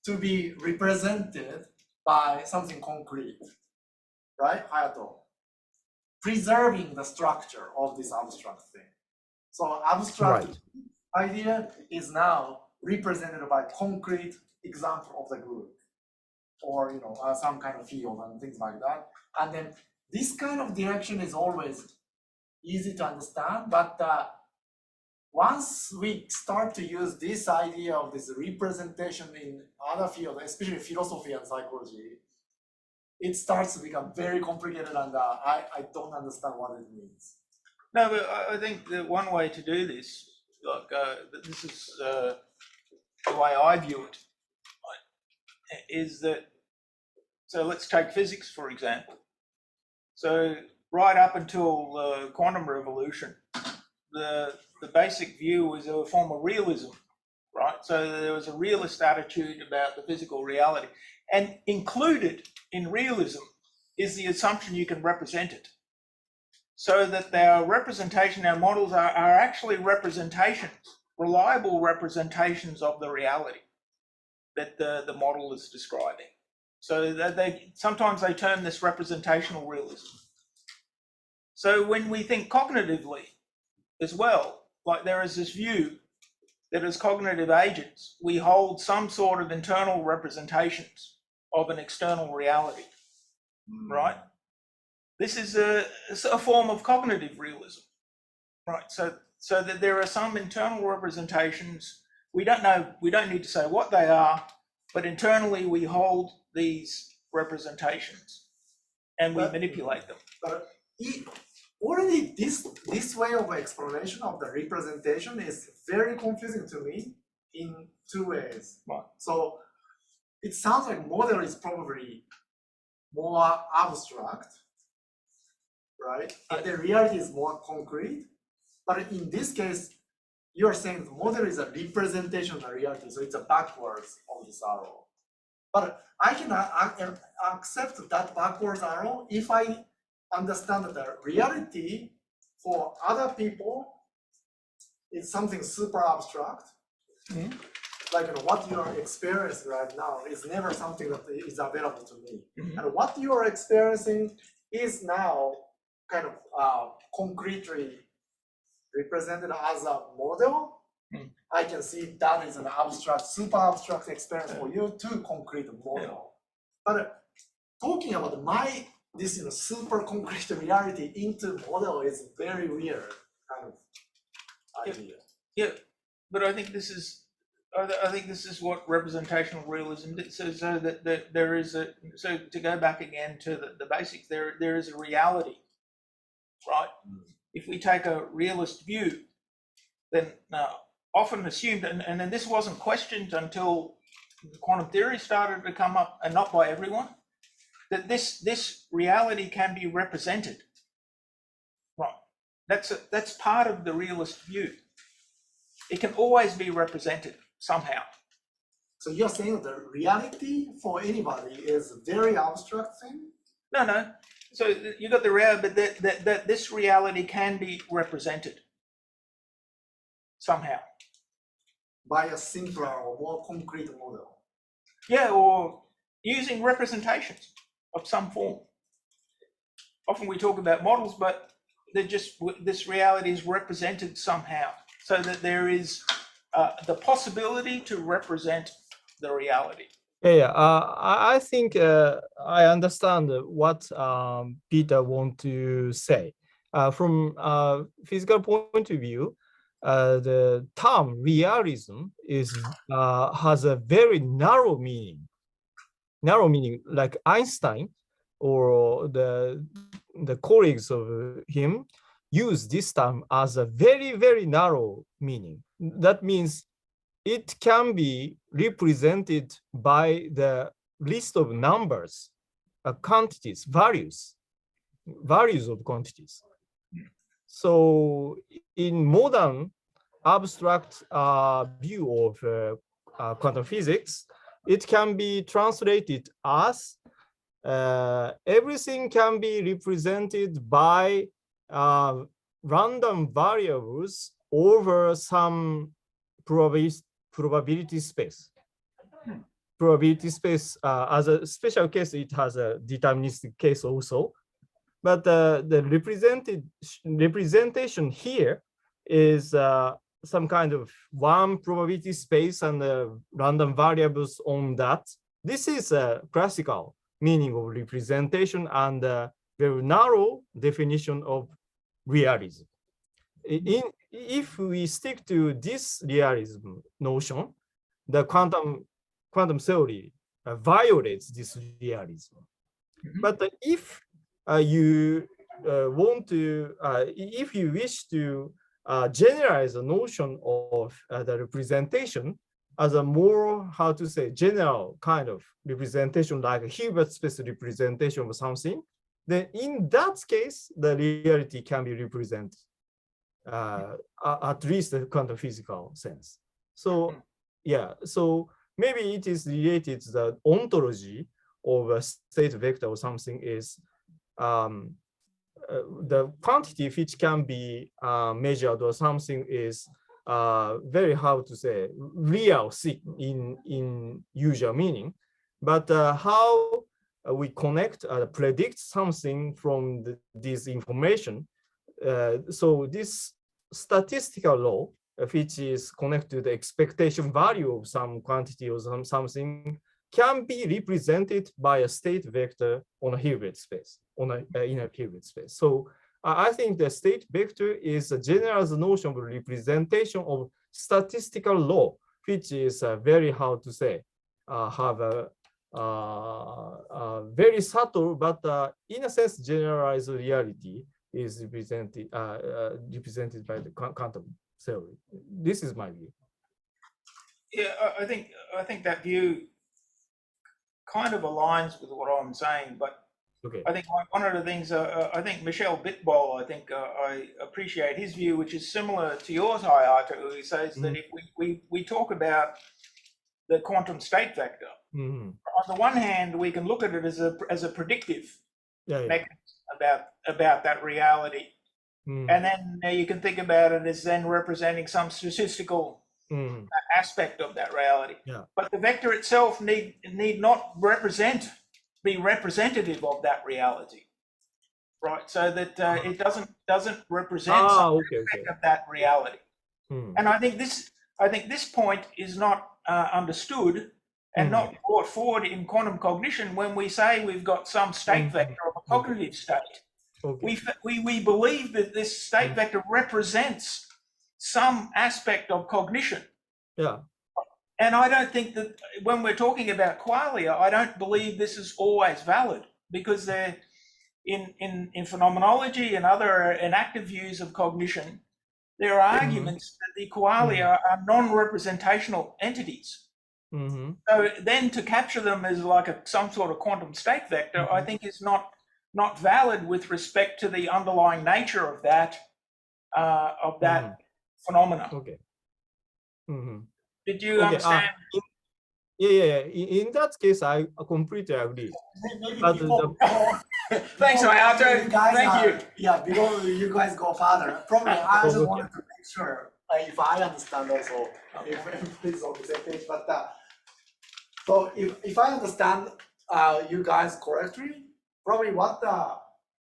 Speaker 2: to be represented by something concrete, right, Hayato? Preserving the structure of this abstract thing. So abstract idea is now represented by concrete example of the group, or some kind of field and things like that. And then this kind of direction is always easy to understand, but once we start to use this idea of this representation in other fields, especially philosophy and psychology, it starts to become very complicated, and I don't understand what it means.
Speaker 1: No, but I think that one way to do this, like this is the way I view it, is that, so let's take physics, for example. So right up until the quantum revolution, the basic view was a form of realism, right? So there was a realist attitude about the physical reality, and included in realism is the assumption you can represent it. So that our representation, our models are actually representations, reliable representations of the reality that the model is describing. So that sometimes they term this representational realism. So when we think cognitively as well, like there is this view that as cognitive agents, we hold some sort of internal representations of an external reality, right? This is a form of cognitive realism, right? So that there are some internal representations. We don't know, we don't need to say what they are, but internally we hold these representations and we manipulate them.
Speaker 2: But already this way of explanation of the representation is very confusing to me in two ways.
Speaker 1: Right.
Speaker 2: So it sounds like model is probably more abstract, right? And the reality is more concrete. But in this case, you are saying the model is a representation of the reality, so it's a backwards of this arrow. But I can accept that backwards arrow if I understand that the reality for other people is something super abstract. Like what you are experiencing right now is never something that is available to me. And what you are experiencing is now kind of concretely represented as a model. I can see that is an abstract, super abstract experience for you to concrete model. But talking about this super concrete reality into model is very weird kind of idea.
Speaker 1: Yeah, but I think this is what representational realism did. So that there is so to go back again to the basics, there is a reality, right? If we take a realist view, then often assumed, and then this wasn't questioned until quantum theory started to come up, and not by everyone, that this reality can be represented, right? That's part of the realist view. It can always be represented somehow.
Speaker 2: So you're saying the reality for anybody is a very abstract thing?
Speaker 1: No. So you got the reality, but that this reality can be represented somehow
Speaker 2: by a simpler or more concrete model.
Speaker 1: Yeah, or using representations of some form. Often we talk about models, but they're just, this reality is represented somehow, so that there is the possibility to represent the reality.
Speaker 8: I think I understand what Peter wants to say. From a physical point of view, the term realism has a very narrow meaning. Like Einstein or the colleagues of him use this term as a very, very narrow meaning. That means it can be represented by the list of numbers, quantities, values of quantities. So in modern abstract view of quantum physics, it can be translated as everything can be represented by random variables over some probability space. Probability space, as a special case, it has a deterministic case also. But the representation here is some kind of one probability space and random variables on that. This is a classical meaning of representation and a very narrow definition of realism. If we stick to this realism notion, the quantum theory violates this realism. But if you want to, if you wish to generalize the notion of the representation as a more, how to say, general kind of representation, like a Hilbert space representation of something, then in that case, the reality can be represented, at least the quantum physical sense. So yeah, so maybe it is related to the ontology of a state vector or something is the quantity which can be measured or something is very, how to say, real in usual meaning. But how we connect, predict something from this information. So this statistical law, which is connected to the expectation value of some quantity or something, can be represented by a state vector on a Hilbert space, on an inner Hilbert space. So I think the state vector is a general notion of representation of statistical law, which is very, how to say, have a very subtle, but in a sense, generalized reality is represented by the quantum theory. This is my view.
Speaker 1: Yeah, I think that view kind of aligns with what I'm saying, but
Speaker 8: okay.
Speaker 1: I think one of the things, I think Michel Bitbol, I appreciate his view, which is similar to yours, Hayato, who he says that if we talk about the quantum state vector, on the one hand, we can look at it as a predictive mechanism about that reality. And then you can think about it as then representing some statistical aspect of that reality. But the vector itself need not be representative of that reality, right? So that it doesn't represent some aspect of that reality. And I think this point is not understood and not brought forward in quantum cognition when we say we've got some state vector of a cognitive state. We believe that this state vector represents some aspect of cognition. And I don't think that when we're talking about qualia, I don't believe this is always valid, because they're in phenomenology and other enactive views of cognition, there are arguments that the qualia are non-representational entities. So then to capture them as like some sort of quantum state vector, I think is not valid with respect to the underlying nature of that phenomena. Did you understand?
Speaker 8: Yeah. In that case, I completely agree. But
Speaker 1: thanks, Hayato. Thank you.
Speaker 2: Yeah, before you guys go further, probably I just wanted to make sure if I understand also, if this is on the same page. But so if I understand you guys correctly, probably what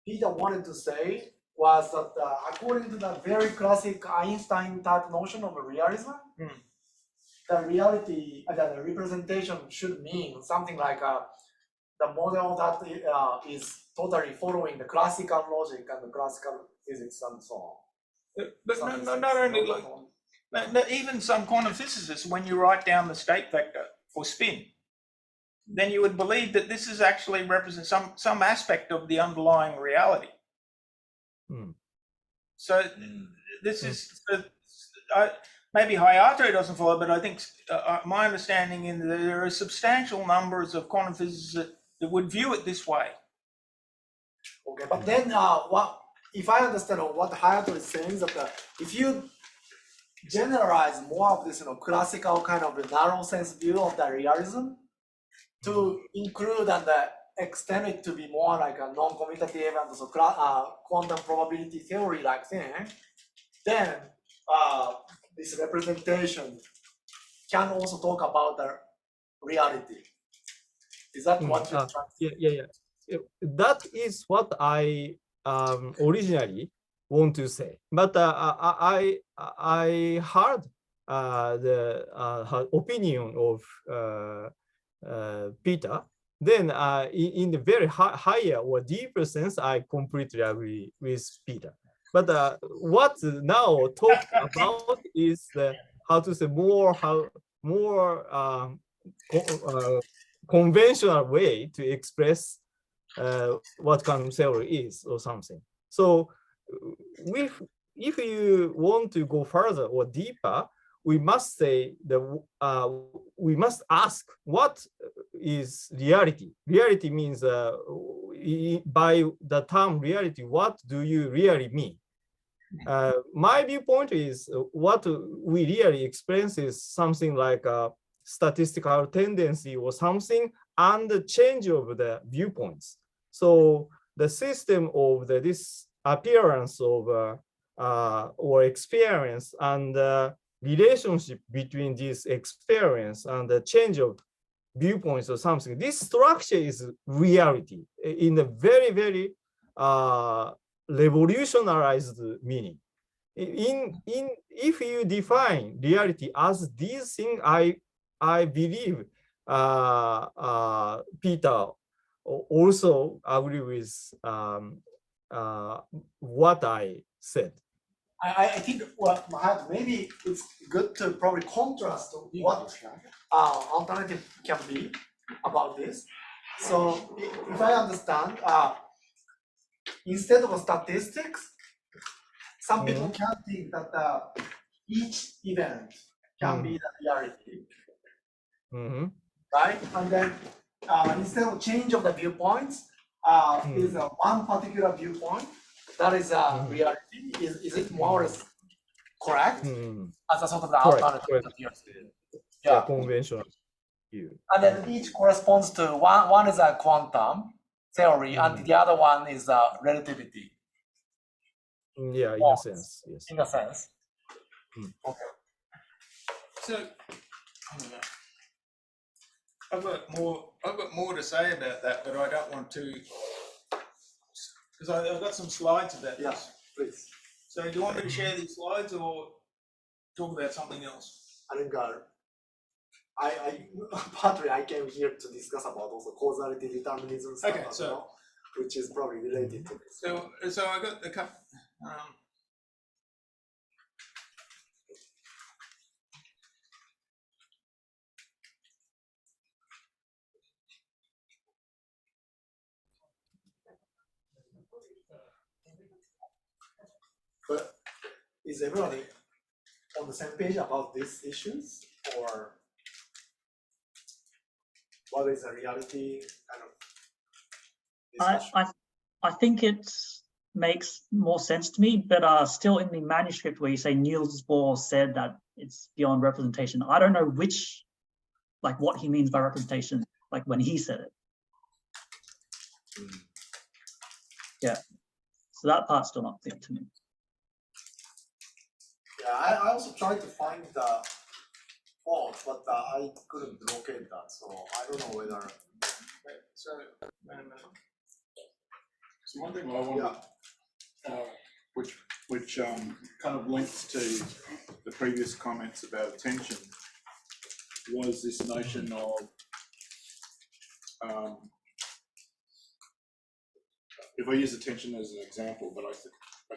Speaker 2: Peter wanted to say was that according to the very classic Einstein type notion of realism, the reality, the representation should mean something like the model that is totally following the classical logic and the classical physics and so on.
Speaker 1: But not only like, even some quantum physicists, when you write down the state vector for spin, then you would believe that this is actually represents some aspect of the underlying reality. So this is maybe Hayato doesn't follow, but I think my understanding is that there are substantial numbers of quantum physicists that would view it this way.
Speaker 2: Okay, but then what if I understand what Hayato is saying is that if you generalize more of this classical kind of narrow sense view of the realism to include and extend it to be more like a non-commutative and so quantum probability theory like thing, then this representation can also talk about the reality. Is that what you're trying to say?
Speaker 8: Yeah. That is what I originally want to say. But I heard her opinion of Peter. Then in the very higher or deeper sense, I completely agree with Peter. But what now talked about is the how to say more conventional way to express what quantum theory is or something. So if you want to go further or deeper, we must say we must ask what is reality. Reality means by the term reality, what do you really mean? My viewpoint is what we really experience is something like a statistical tendency or something, and the change of the viewpoints. So the system of this appearance of or experience and relationship between this experience and the change of viewpoints or something, this structure is reality in a very, very revolutionized meaning. If you define reality as these things, I believe Peter also agree with what I said.
Speaker 2: I think maybe it's good to probably contrast what alternative can be about this. So if I understand, instead of statistics, some people can think that each event can be the reality, right? And then instead of change of the viewpoints, is one particular viewpoint that is reality. Is it more or less correct? As a sort of the alternative view.
Speaker 8: Yeah, conventional view.
Speaker 2: And then each corresponds to one is a quantum theory, and the other one is relativity.
Speaker 8: Yeah, in a sense, yes.
Speaker 2: In a sense.
Speaker 1: Okay. So I've got more to say about that, but I don't want to, because I've got some slides about this.
Speaker 2: Yeah, please.
Speaker 1: So do you want me to share these slides or talk about something else?
Speaker 2: I think partly I came here to discuss about also causality determinism stuff,
Speaker 1: Okay, so
Speaker 2: which is probably related to this.
Speaker 1: So I got a couple.
Speaker 2: But is everybody on the same page about these issues, or what is the reality kind of discussion?
Speaker 11: I think it makes more sense to me, but still in the manuscript where you say Niels Bohr said that it's beyond representation, I don't know what he means by representation, like when he said it. Yeah, so that part's still not clear to me.
Speaker 2: Yeah, I also tried to find the fault, but I couldn't locate that, so I don't know whether.
Speaker 1: So wait a minute.
Speaker 4: So one thing I wanted, which kind of links to the previous comments about attention, was this notion of if I use attention as an example, but I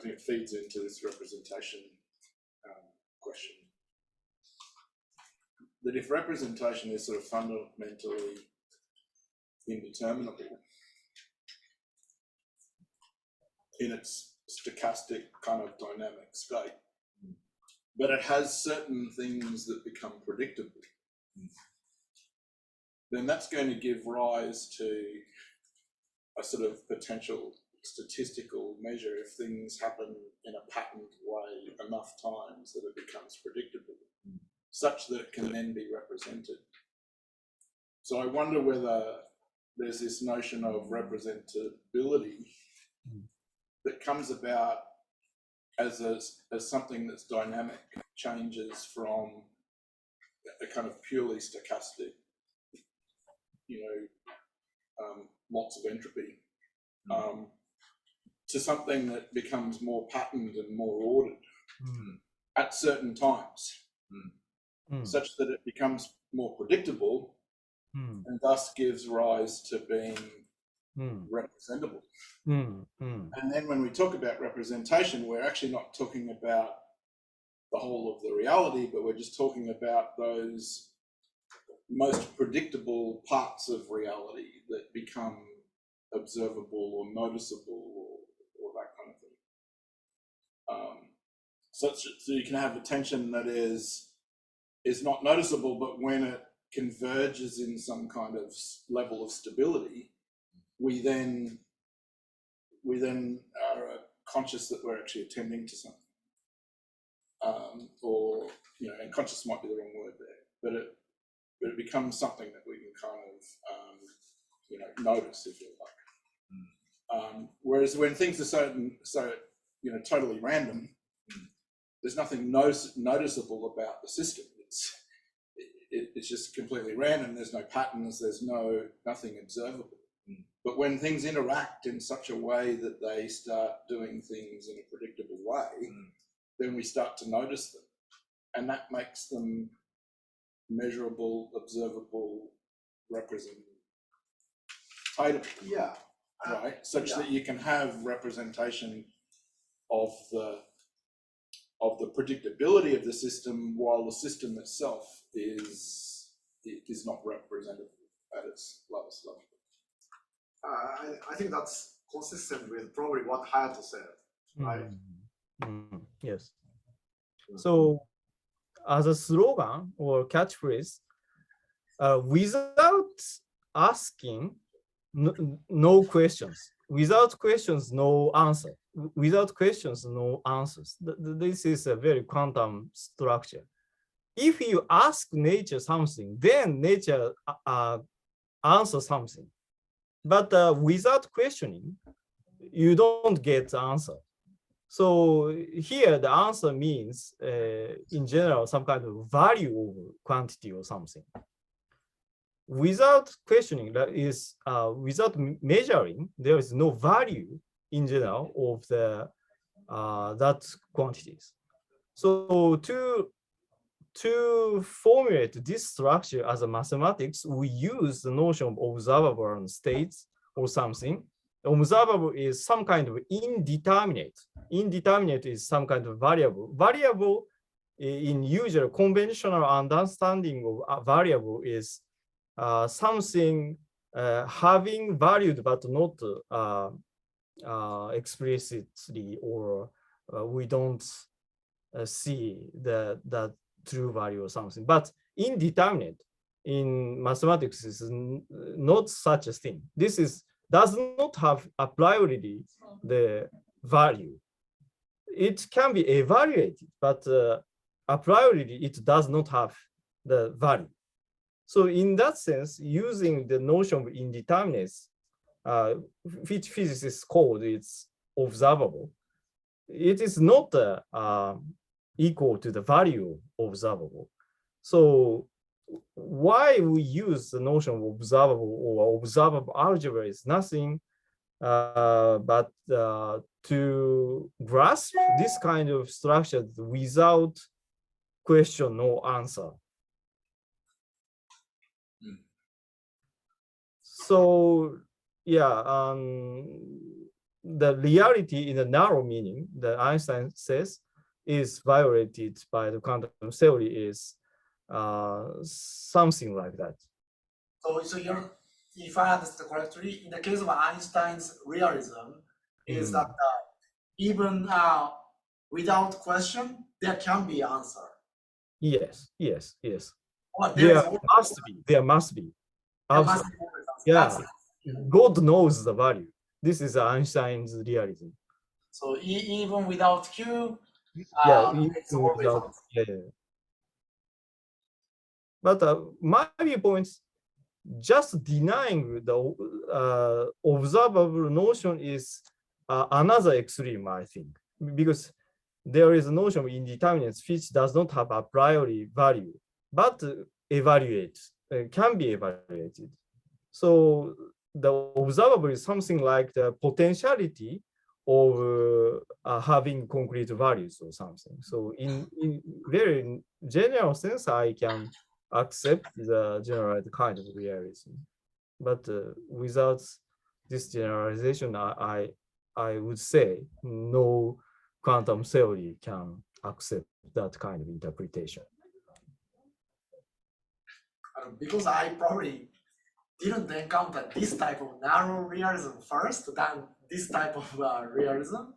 Speaker 4: think it feeds into this representation question. That if representation is sort of fundamentally indeterminable in its stochastic kind of dynamic state, but it has certain things that become predictable, then that's going to give rise to a sort of potential statistical measure if things happen in a patterned way enough times that it becomes predictable, such that it can then be represented. So I wonder whether there's this notion of representability that comes about as something that's dynamic, changes from a kind of purely stochastic, lots of entropy, to something that becomes more patterned and more ordered at certain times, such that it becomes more predictable and thus gives rise to being representable. And And then when we talk about representation, we're actually not talking about the whole of the reality, but we're just talking about those most predictable parts of reality that become observable or noticeable or that kind of thing. So you can have attention that is not noticeable, but when it converges in some kind of level of stability, we then are conscious that we're actually attending to something. Or, you know, and conscious might be the wrong word there, but it becomes something that we can kind of, you know, notice, if you like. Whereas when things are so you know, totally random, there's nothing noticeable about the system. It's just completely random. There's no patterns. There's nothing observable. But when things interact in such a way that they start doing things in a predictable way, then we start to notice them, and that makes them measurable, observable, representative.
Speaker 2: Yeah.
Speaker 4: Right, such that you can have representation of the predictability of the system, while the system itself is not representative at its lowest level.
Speaker 2: I think that's consistent with probably what Hayato said, right?
Speaker 8: Yes. So, as a slogan or catchphrase, without asking, no questions. Without questions, no answer. Without questions, no answers. This is a very quantum structure. If you ask nature something, then nature answers something. But without questioning, you don't get the answer. So here the answer means, in general, some kind of value over quantity or something. Without questioning, that is, without measuring, there is no value in general of the that quantities. So to formulate this structure as a mathematics, we use the notion of observable states or something. Observable is some kind of indeterminate. Indeterminate is some kind of variable. Variable, in usual conventional understanding of a variable, is something having valued but not explicitly, or we don't see the true value or something. But indeterminate in mathematics is not such a thing. This does not have a priori the value. It can be evaluated, but a priori it does not have the value. So in that sense, using the notion of indeterminates, which physicists call it's observable, it is not equal to the value observable. So why we use the notion of observable or observable algebra is nothing but to grasp this kind of structure without question, no answer. So yeah, the reality in the narrow meaning that Einstein says is violated by the quantum theory is something like that.
Speaker 2: So if I understand correctly, in the case of Einstein's realism, is that even without question, there can be answer.
Speaker 8: Yes, yes, yes.
Speaker 2: Or
Speaker 8: There must be. Yeah, God knows the value. This is Einstein's realism.
Speaker 2: So even without Q, it's always
Speaker 8: without, But my viewpoint, just denying the observable notion is another extreme, I think, because there is a notion of indeterminates which does not have a priori value, but can be evaluated. So the observable is something like the potentiality of having concrete values or something. So in very general sense, I can accept the generalized kind of realism. But without this generalization, I I would say no quantum theory can accept that kind of interpretation.
Speaker 2: Because I probably didn't encounter this type of narrow realism first, than this type of realism.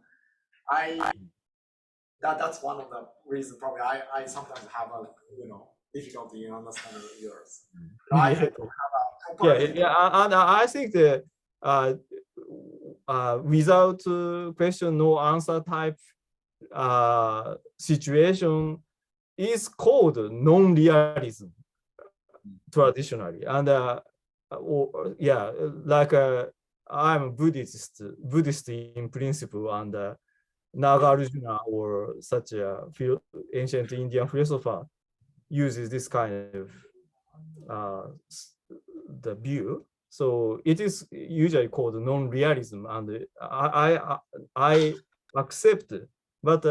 Speaker 2: That's one of the reasons probably I sometimes have a difficulty in understanding yours. I have a proper
Speaker 8: And I think that without question no answer type situation is called non-realism traditionally, and like I'm Buddhist in principle, and Nagarjuna or such a ancient Indian philosopher uses this kind of the view. So it is usually called non-realism, and I accept it. But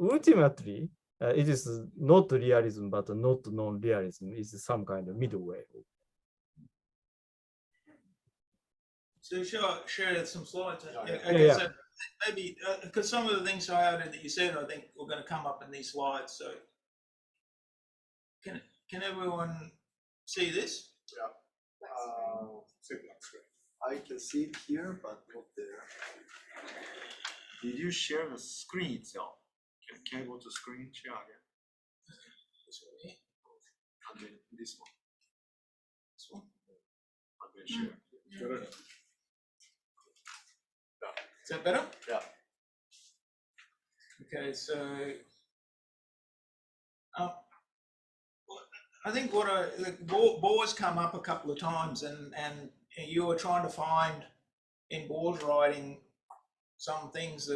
Speaker 8: ultimately, it is not realism, but not non-realism. It's some kind of middle way.
Speaker 1: So share some slides.
Speaker 8: Yeah.
Speaker 1: So maybe because some of the things Hayato that you said, I think are going to come up in these slides. So can everyone see this?
Speaker 2: Yeah. I can see it here, but not there. Did you share the screen itself? Can I go to screen share again?
Speaker 1: This one here.
Speaker 2: And then this one.
Speaker 1: This one.
Speaker 2: And then share.
Speaker 1: Is that better?
Speaker 2: Yeah.
Speaker 1: Okay, so I think Bohr's come up a couple of times, and you were trying to find in Bohr's writing some things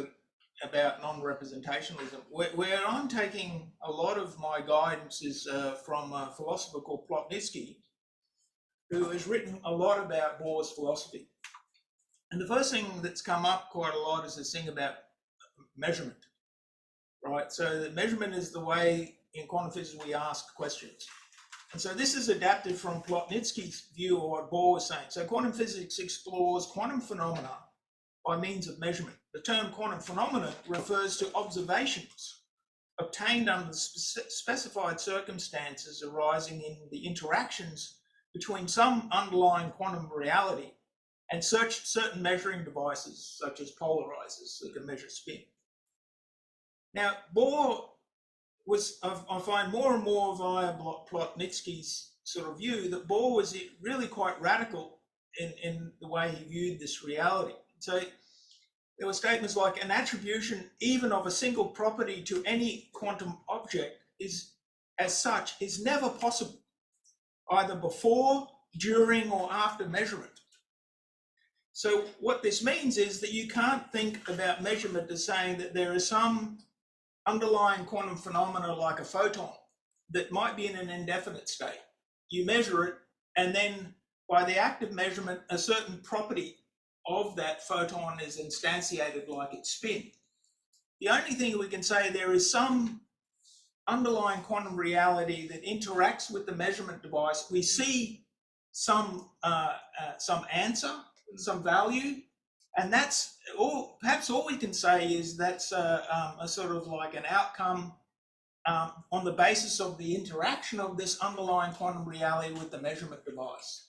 Speaker 1: about non-representationalism. Where I'm taking a lot of my guidance is from a philosopher called Plotnitsky, who has written a lot about Bohr's philosophy. And the first thing that's come up quite a lot is this thing about measurement, right? So the measurement is the way in quantum physics we ask questions. And so this is adapted from Plotnitsky's view of what Bohr was saying. So quantum physics explores quantum phenomena by means of measurement. The term quantum phenomena refers to observations obtained under specified circumstances arising in the interactions between some underlying quantum reality and certain measuring devices, such as polarizers that can measure spin. Now, Bohr was, I find more and more via Plotnitsky's sort of view, that Bohr was really quite radical in the way he viewed this reality. So there were statements like, an attribution even of a single property to any quantum object is, as such, is never possible, either before, during, or after measurement. So what this means is that you can't think about measurement as saying that there is some underlying quantum phenomena like a photon that might be in an indefinite state. You measure it, and then by the act of measurement, a certain property of that photon is instantiated like its spin. The only thing we can say, there is some underlying quantum reality that interacts with the measurement device. We see some answer, some value, and that's all. Perhaps all we can say is that's a sort of like an outcome on the basis of the interaction of this underlying quantum reality with the measurement device.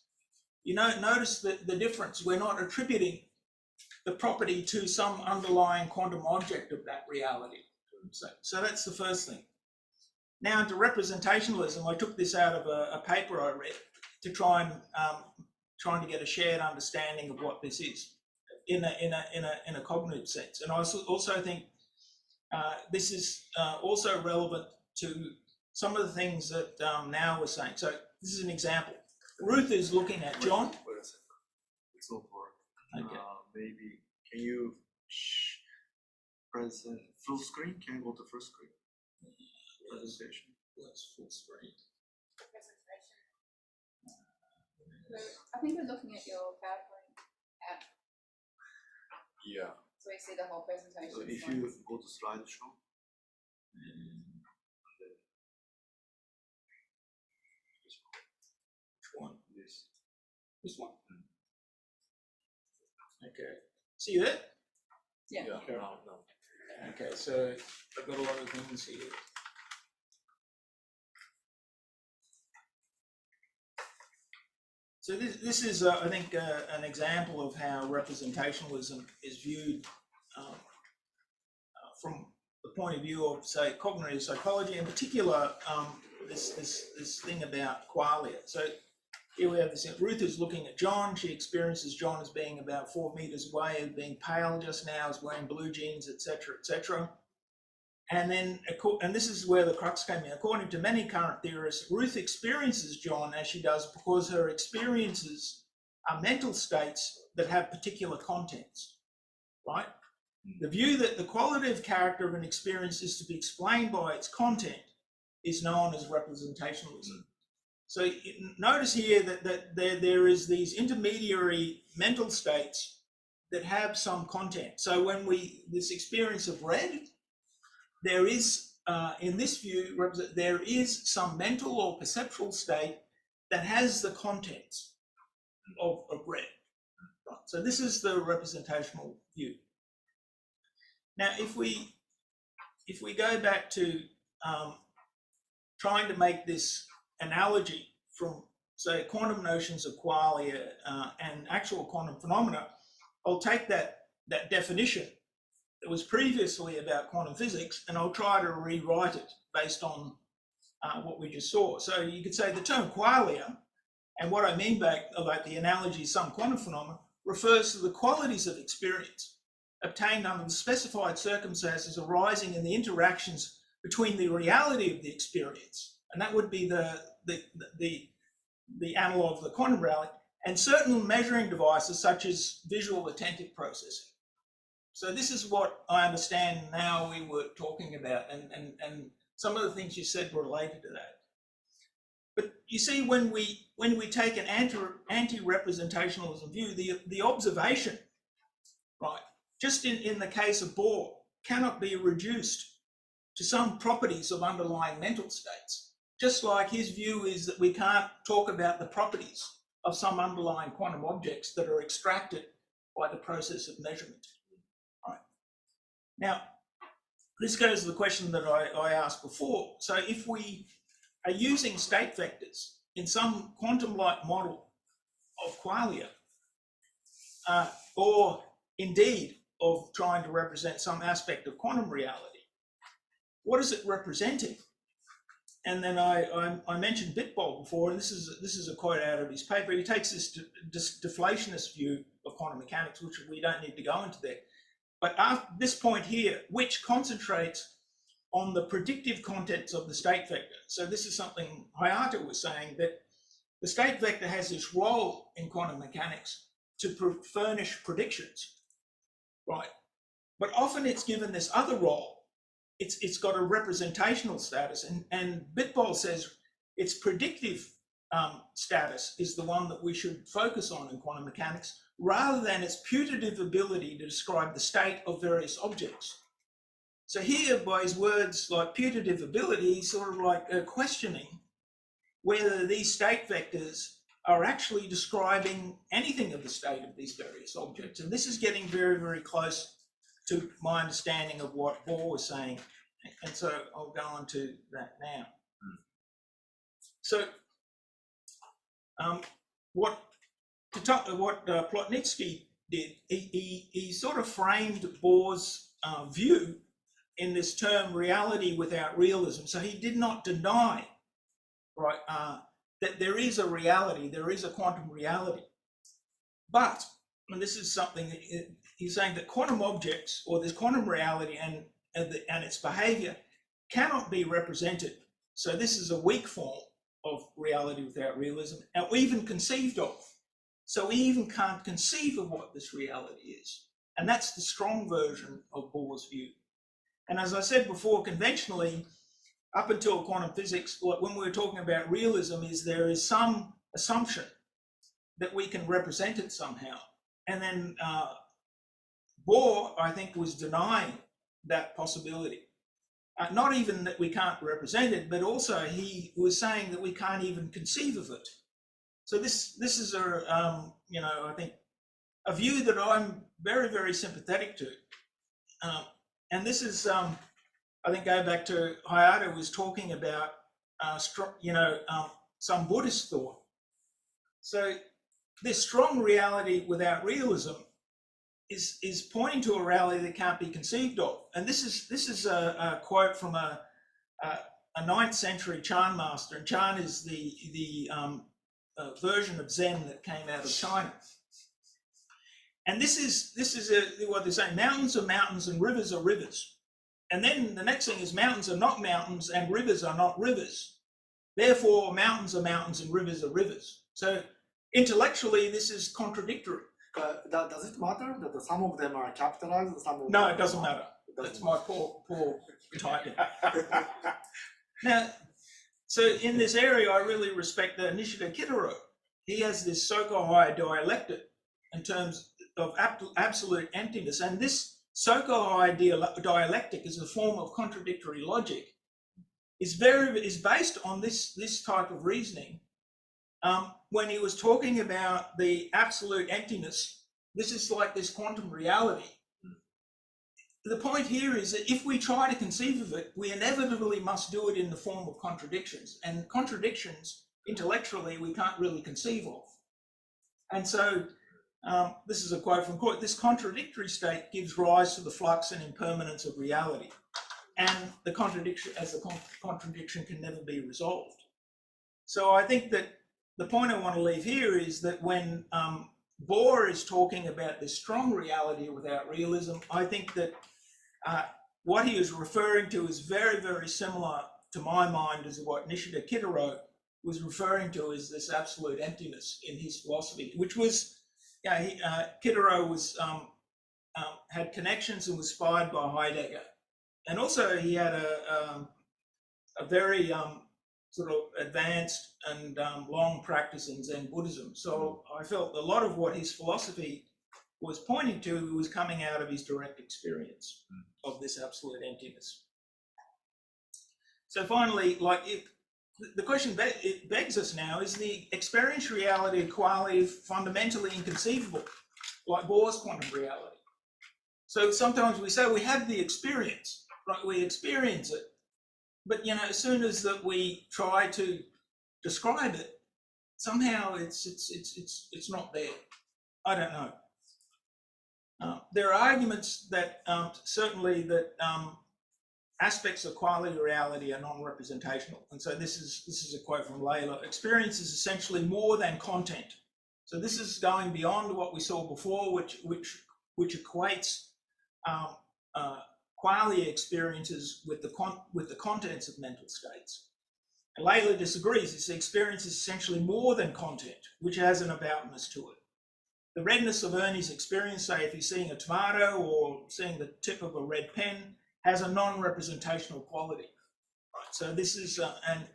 Speaker 1: You know, notice the difference. We're not attributing the property to some underlying quantum object of that reality. So that's the first thing. Now, into representationalism, I took this out of a paper I read to try and trying to get a shared understanding of what this is in a cognitive sense. And I also think this is also relevant to some of the things that now we're saying. So this is an example. Ruth is looking at John.
Speaker 2: Wait a second. It's not working.
Speaker 1: Okay.
Speaker 2: Maybe can you present full screen? Can you go to first screen? Presentation.
Speaker 1: Let's full screen.
Speaker 5: Presentation. I think we're looking at your PowerPoint app,
Speaker 2: Yeah.
Speaker 5: so we see the whole presentation.
Speaker 2: So if you go to slideshow.
Speaker 1: Which one?
Speaker 2: This one.
Speaker 1: Okay. See that?
Speaker 5: Yeah.
Speaker 1: Okay, so I've got a lot of things here. So this is, I think, an example of how representationalism is viewed from the point of view of, say, cognitive psychology, in particular, this thing about qualia. So here we have this, Ruth is looking at John. She experiences John as being about 4 meters away, as being pale just now, as wearing blue jeans, etc., etc. And then, and this is where the crux came in. According to many current theorists, Ruth experiences John as she does because her experiences are mental states that have particular contents, right? The view that the qualitative character of an experience is to be explained by its content is known as representationalism. So notice here that there is these intermediary mental states that have some content. So when this experience of red, there is, in this view, there is some mental or perceptual state that has the contents of red. Right. So this is the representational view. Now, if we go back to trying to make this analogy from, say, quantum notions of qualia and actual quantum phenomena, I'll take that definition that was previously about quantum physics, and I'll try to rewrite it based on what we just saw. So you could say the term qualia, and what I mean by the analogy of some quantum phenomena, refers to the qualities of experience obtained under the specified circumstances arising in the interactions between the reality of the experience, and that would be the analog of the quantum reality, and certain measuring devices such as visual attentive processing. So this is what I understand now we were talking about, and some of the things you said were related to that. But you see, when we take an anti-representationalism view, the observation, right, just in the case of Bohr, cannot be reduced to some properties of underlying mental states. Just like his view is that we can't talk about the properties of some underlying quantum objects that are extracted by the process of measurement. Right. Now, this goes to the question that I asked before. So if we are using state vectors in some quantum-like model of qualia, or indeed of trying to represent some aspect of quantum reality, what is it representing? And then I mentioned Bitbol before, and this is a quote out of his paper. He takes this deflationist view of quantum mechanics, which we don't need to go into there. But after this point here, which concentrates on the predictive contents of the state vector. So this is something Hayato was saying, that the state vector has this role in quantum mechanics to furnish predictions, right? But often it's given this other role. It's got a representational status, and Bitbol says its predictive status is the one that we should focus on in quantum mechanics, rather than its putative ability to describe the state of various objects. So here, by his words like putative ability, he's sort of like questioning whether these state vectors are actually describing anything of the state of these various objects. And this is getting very, very close to my understanding of what Bohr was saying. And so I'll go on to that now. So what Plotnitsky did, he sort of framed Bohr's view in this term reality without realism. So he did not deny, right, that there is a reality, there is a quantum reality. But, and this is something that he's saying, that quantum objects, or this quantum reality and its behavior, cannot be represented. So this is a weak form of reality without realism, and even conceived of. So we even can't conceive of what this reality is. And that's the strong version of Bohr's view. And as I said before, conventionally, up until quantum physics, when we were talking about realism, there is some assumption that we can represent it somehow. And then Bohr, I think, was denying that possibility. Not even that we can't represent it, but also he was saying that we can't even conceive of it. So this is a, I think, a view that I'm very, very sympathetic to. And this is, I think, go back to Hayato was talking about, some Buddhist thought. So this strong reality without realism is pointing to a reality that can't be conceived of. And this is a quote from a 9th century Chan master, and Chan is the version of Zen that came out of China. And this is what they're saying: mountains are mountains and rivers are rivers. And then the next thing is mountains are not mountains and rivers are not rivers. Therefore, mountains are mountains and rivers are rivers. So intellectually, this is contradictory.
Speaker 2: Does it matter that some of them are capitalized? Some of
Speaker 1: No,
Speaker 2: them
Speaker 1: it doesn't
Speaker 2: are
Speaker 1: matter.
Speaker 2: not?
Speaker 1: That's my poor typing. Now, so in this area, I really respect the Nishida Kitaro. He has this Sokohai dialectic in terms of absolute emptiness. And this Sokohai dialectic is a form of contradictory logic. Is based on this type of reasoning. When he was talking about the absolute emptiness, this is like this quantum reality. The point here is that if we try to conceive of it, we inevitably must do it in the form of contradictions. And contradictions, intellectually, we can't really conceive of. And so this is a quote from Court: "This contradictory state gives rise to the flux and impermanence of reality. And the contradiction can never be resolved." So I think that the point I want to leave here is that when Bohr is talking about this strong reality without realism, I think that what he is referring to is very, very similar to my mind as what Nishida Kitaro was referring to as this absolute emptiness in his philosophy, which was, Kitaro was had connections and was inspired by Heidegger. And also he had a very sort of advanced and long practice in Zen Buddhism. So I felt a lot of what his philosophy was pointing to was coming out of his direct experience of this absolute emptiness. So finally, the question it begs us now, is the experiential reality of qualia fundamentally inconceivable, like Bohr's quantum reality? So sometimes we say we have the experience, right? We experience it, but as soon as that we try to describe it, somehow it's not there. I don't know. There are arguments that certainly that aspects of qualia reality are non-representational, and so this is a quote from Layla: "Experience is essentially more than content." So this is going beyond what we saw before, which equates qualia experiences with the contents of mental states. And Layla disagrees. He says experience is essentially more than content, which has an aboutness to it. The redness of Ernie's experience, say if he's seeing a tomato or seeing the tip of a red pen, has a non-representational quality. Right? So this is, and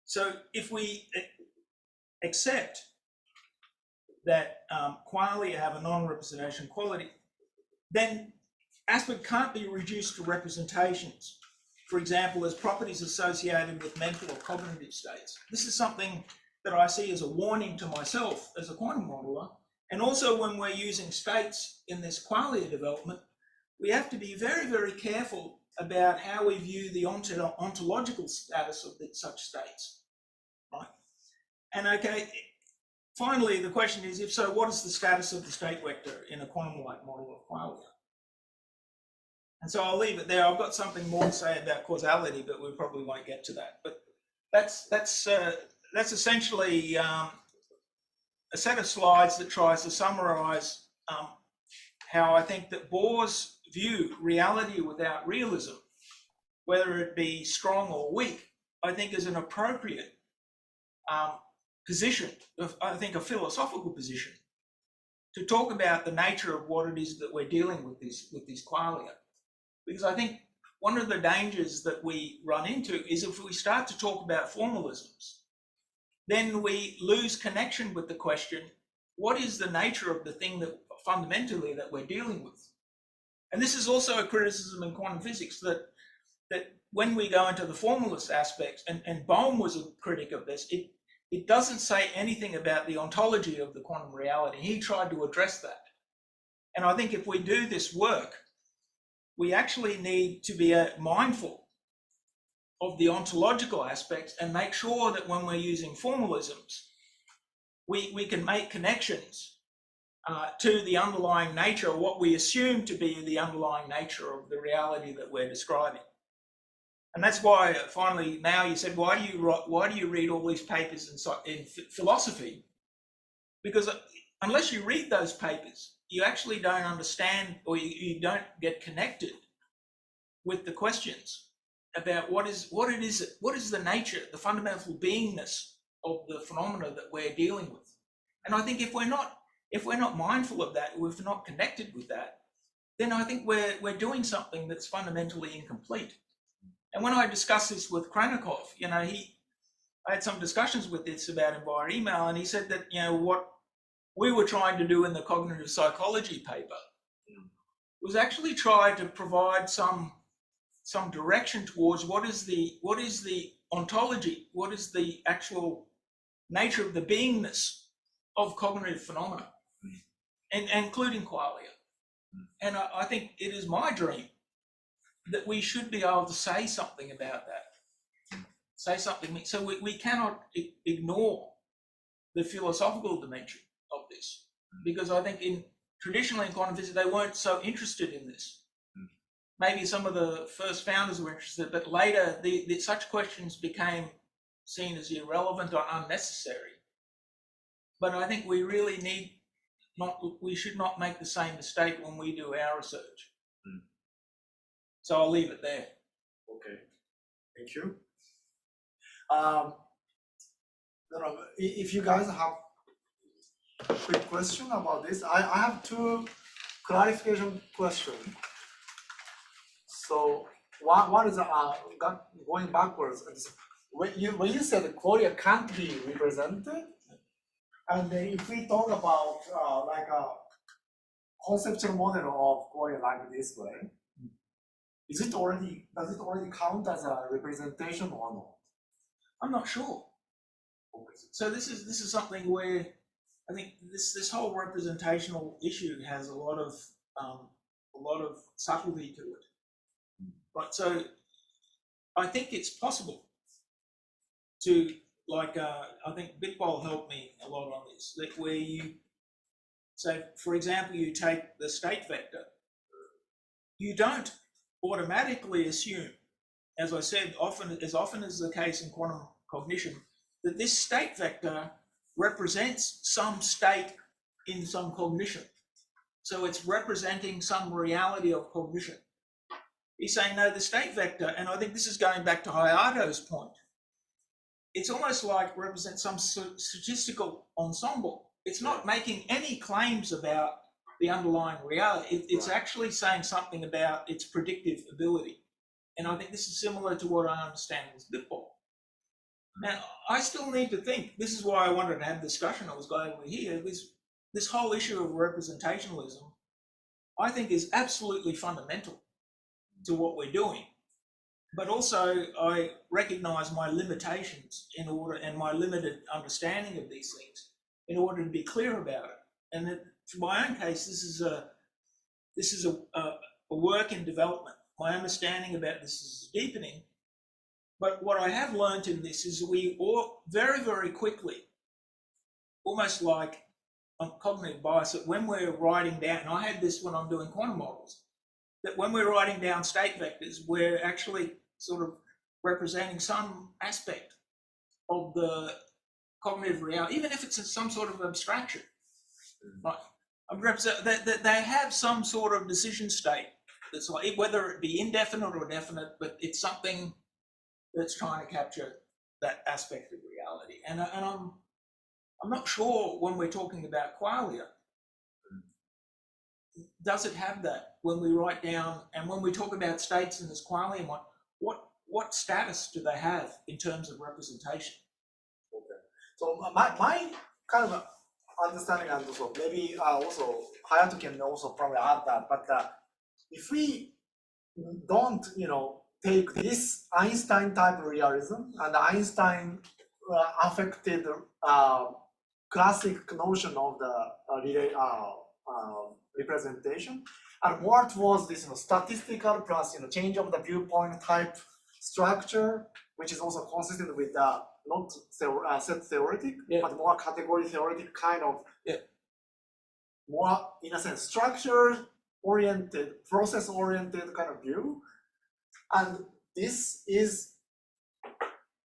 Speaker 1: so if we accept that qualia have a non-representation quality, then aspect can't be reduced to representations. For example, as properties associated with mental or cognitive states. This is something that I see as a warning to myself as a quantum modeler. And also when we're using states in this qualia development, we have to be very, very careful about how we view the ontological status of such states, right? And okay, finally, the question is, if so, what is the status of the state vector in a quantum-like model of qualia? And so I'll leave it there. I've got something more to say about causality, but we probably won't get to that. But that's essentially a set of slides that tries to summarize how I think that Bohr's view, reality without realism, whether it be strong or weak, I think is an appropriate position, I think a philosophical position, to talk about the nature of what it is that we're dealing with these qualia. Because I think one of the dangers that we run into is if we start to talk about formalisms, then we lose connection with the question, what is the nature of the thing that fundamentally that we're dealing with? And this is also a criticism in quantum physics that when we go into the formalist aspects, and Bohm was a critic of this, it doesn't say anything about the ontology of the quantum reality. He tried to address that. And I think if we do this work, we actually need to be mindful of the ontological aspects and make sure that when we're using formalisms, we can make connections to the underlying nature, or what we assume to be the underlying nature of the reality that we're describing. And that's why finally now you said, why do you read all these papers in philosophy? Because unless you read those papers, you actually don't understand, or you don't get connected with the questions about what is the nature, the fundamental beingness of the phenomena that we're dealing with. And I think if we're not mindful of that, or if we're not connected with that, then I think we're doing something that's fundamentally incomplete. And when I discussed this with Kranikov, I had some discussions with this about him via email, and he said that, what we were trying to do in the cognitive psychology paper was actually try to provide some direction towards what is the ontology, what is the actual nature of the beingness of cognitive phenomena, and including qualia. And I think it is my dream that we should be able to say something about that. Say something, so we cannot ignore the philosophical dimension of this, because I think traditionally in quantum physics, they weren't so interested in this. Maybe some of the first founders were interested, but later such questions became seen as irrelevant or unnecessary. But I think we really we should not make the same mistake when we do our research. So I'll leave it there.
Speaker 2: Okay, thank you. If you guys have a quick question about this, I have two clarification questions. So one is going backwards. When you said qualia can't be represented, and then if we talk about like a conceptual model of qualia like this way, does it already count as a representation or not?
Speaker 1: I'm not sure. So this is something where I think this whole representational issue has a lot of subtlety to it. Right. So I think it's possible to, like, I think Bitbol helped me a lot on this, that where so for example, you take the state vector, you don't automatically assume, as I said, as often as the case in quantum cognition, that this state vector represents some state in some cognition. So it's representing some reality of cognition. He's saying, no, the state vector, and I think this is going back to Hayato's point, it's almost like represents some statistical ensemble. It's not making any claims about the underlying reality. It's actually saying something about its predictive ability. And I think this is similar to what I understand with Bitbol. Now, I still need to think, this is why I wanted to have the discussion I was glad we're here, this whole issue of representationalism, I think is absolutely fundamental to what we're doing. But also I recognize my limitations and my limited understanding of these things in order to be clear about it. And that for my own case, this is a work in development. My understanding about this is deepening. But what I have learned in this is we all very, very quickly, almost like a cognitive bias, that when we're writing down, and I had this when I'm doing quantum models, that when we're writing down state vectors, we're actually sort of representing some aspect of the cognitive reality, even if it's some sort of abstraction. Right? That they have some sort of decision state that's like, whether it be indefinite or definite, but it's something that's trying to capture that aspect of reality. And I'm not sure when we're talking about qualia, does it have that when we write down, and when we talk about states in this qualia, what status do they have in terms of representation?
Speaker 2: Okay. So my kind of understanding, and also maybe also Hayato can also probably add that, but if we don't, take this Einstein type realism and Einstein affected classic notion of the representation, and more towards this statistical plus change of the viewpoint type structure, which is also consistent with the not set theoretic, but more category theoretic kind of more, in a sense, structure-oriented, process-oriented kind of view. And this is,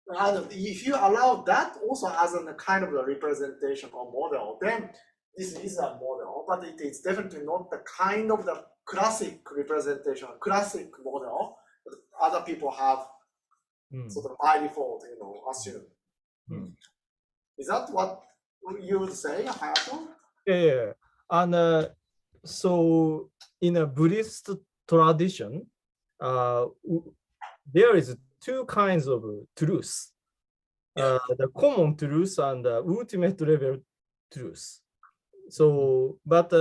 Speaker 2: if you allow that also as a kind of a representation or model, then this is a model, but it is definitely not the kind of the classic representation, classic model that other people have sort of by default, assume. Is that what you would say, Hayato?
Speaker 8: Yeah. And so in a Buddhist tradition, there is two kinds of truths. The common truth and the ultimate level truth. So, but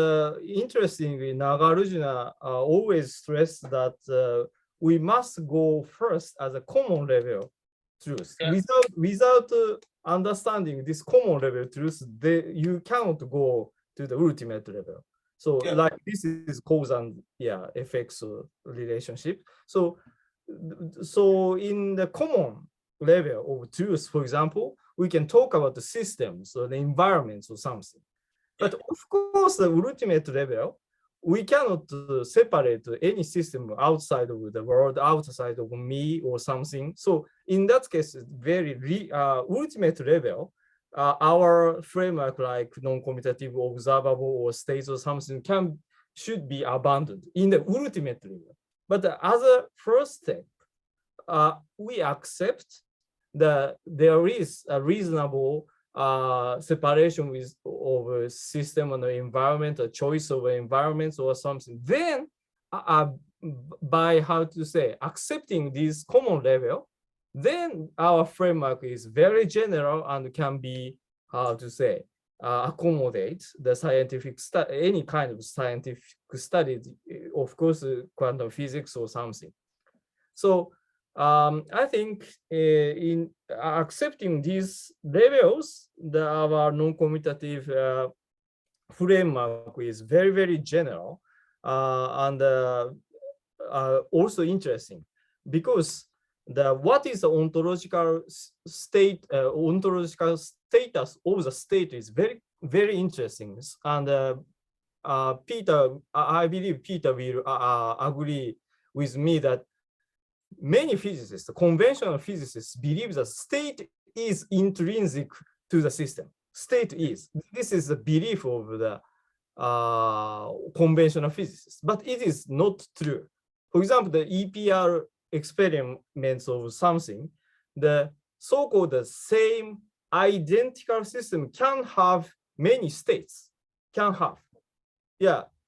Speaker 8: interestingly, Nagarjuna always stress that we must go first as a common level truth. Without understanding this common level truth, you cannot go to the ultimate level. So, like this is cause and effects relationship. So in the common level of truth, for example, we can talk about the systems or the environments or something. But of course, the ultimate level, we cannot separate any system outside of the world, outside of me or something. So in that case, very ultimate level, our framework like non-commutative, observable, or states or something should be abandoned in the ultimate level. But as a first step, we accept that there is a reasonable separation of a system and the environment, a choice of environments or something. Then, by accepting this common level, then our framework is very general and can be accommodate the scientific any kind of scientific studies, of course, quantum physics or something. So I think in accepting these levels, our non-commutative framework is very, very general and also interesting, because what is the ontological state, ontological status of the state is very, very interesting. And Peter, I believe Peter will agree with me that many physicists, conventional physicists, believe that state is intrinsic to the system. State is. This is the belief of the conventional physicists, but it is not true. For example, the EPR experiments of something, the so-called the same identical system can have many states,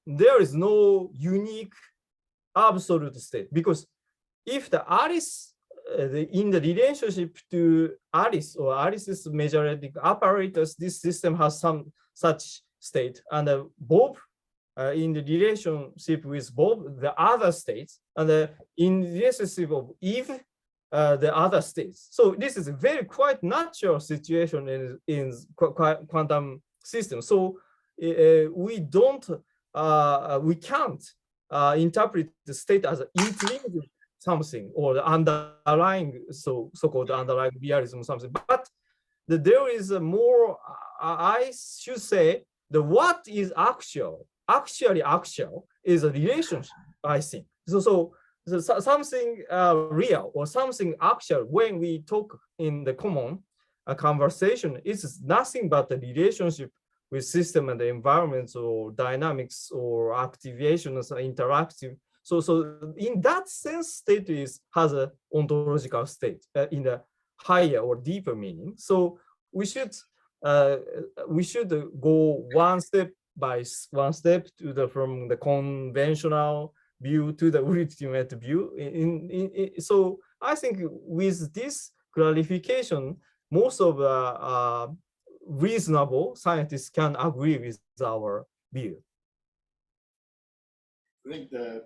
Speaker 8: there is no unique absolute state, because if the Alice, in the relationship to Alice or Alice's measuring apparatus, this system has some such state, and Bob, in the relationship with Bob, the other states, and in the relationship of Eve, the other states. So this is a very quite natural situation in quantum system. So we can't interpret the state as intrinsic something or the underlying, so-called underlying realism something. But there is a more, I should say, the what is actually actual is a relationship, I think. So something real or something actual, when we talk in the common conversation, it's nothing but the relationship with system and the environments or dynamics or activations or interactive. So in that sense, state has an ontological state in the higher or deeper meaning. So we should go one step by one step from the conventional view to the ultimate view. So I think with this clarification, most of the reasonable scientists can agree with our view.
Speaker 4: I think the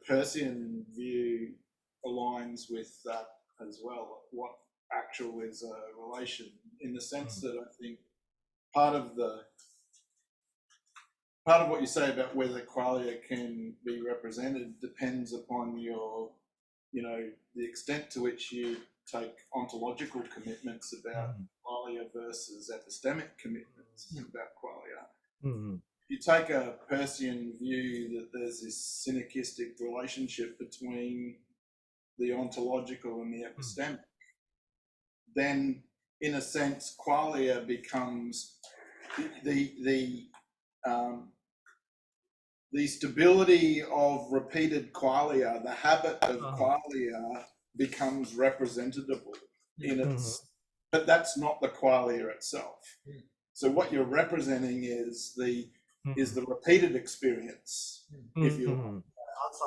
Speaker 4: Persian view aligns with that as well. What actual is a relation, in the sense that I think part of the part of what you say about whether qualia can be represented depends upon your, the extent to which you take ontological commitments about qualia versus epistemic commitments about qualia. You take a Peircean view that there's this synergistic relationship between the ontological and the epistemic, then in a sense qualia becomes the stability of repeated qualia, the habit of qualia becomes representable in its, but that's not the qualia itself. So what you're representing is the repeated experience, if you will,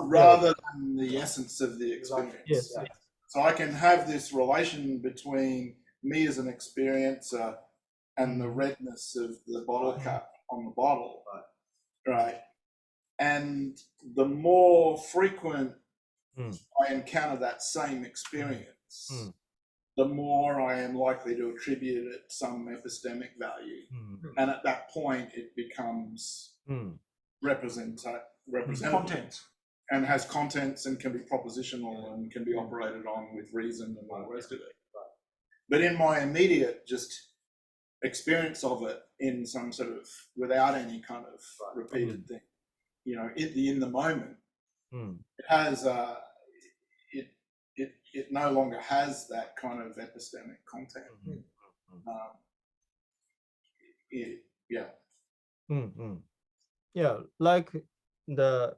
Speaker 4: rather than the essence of the experience.
Speaker 8: Yes.
Speaker 4: So I can have this relation between me as an experiencer and the redness of the bottle cap on the bottle, right? And the more frequent I encounter that same experience, the more I am likely to attribute it some epistemic value. And at that point, it becomes representative
Speaker 1: Contents.
Speaker 4: and has contents and can be propositional and can be operated on with reason and all the rest of it. But in my immediate just experience of it in some sort of, without any kind of repeated thing, in the moment, it has it no longer has that kind of epistemic content.
Speaker 8: Yeah, like the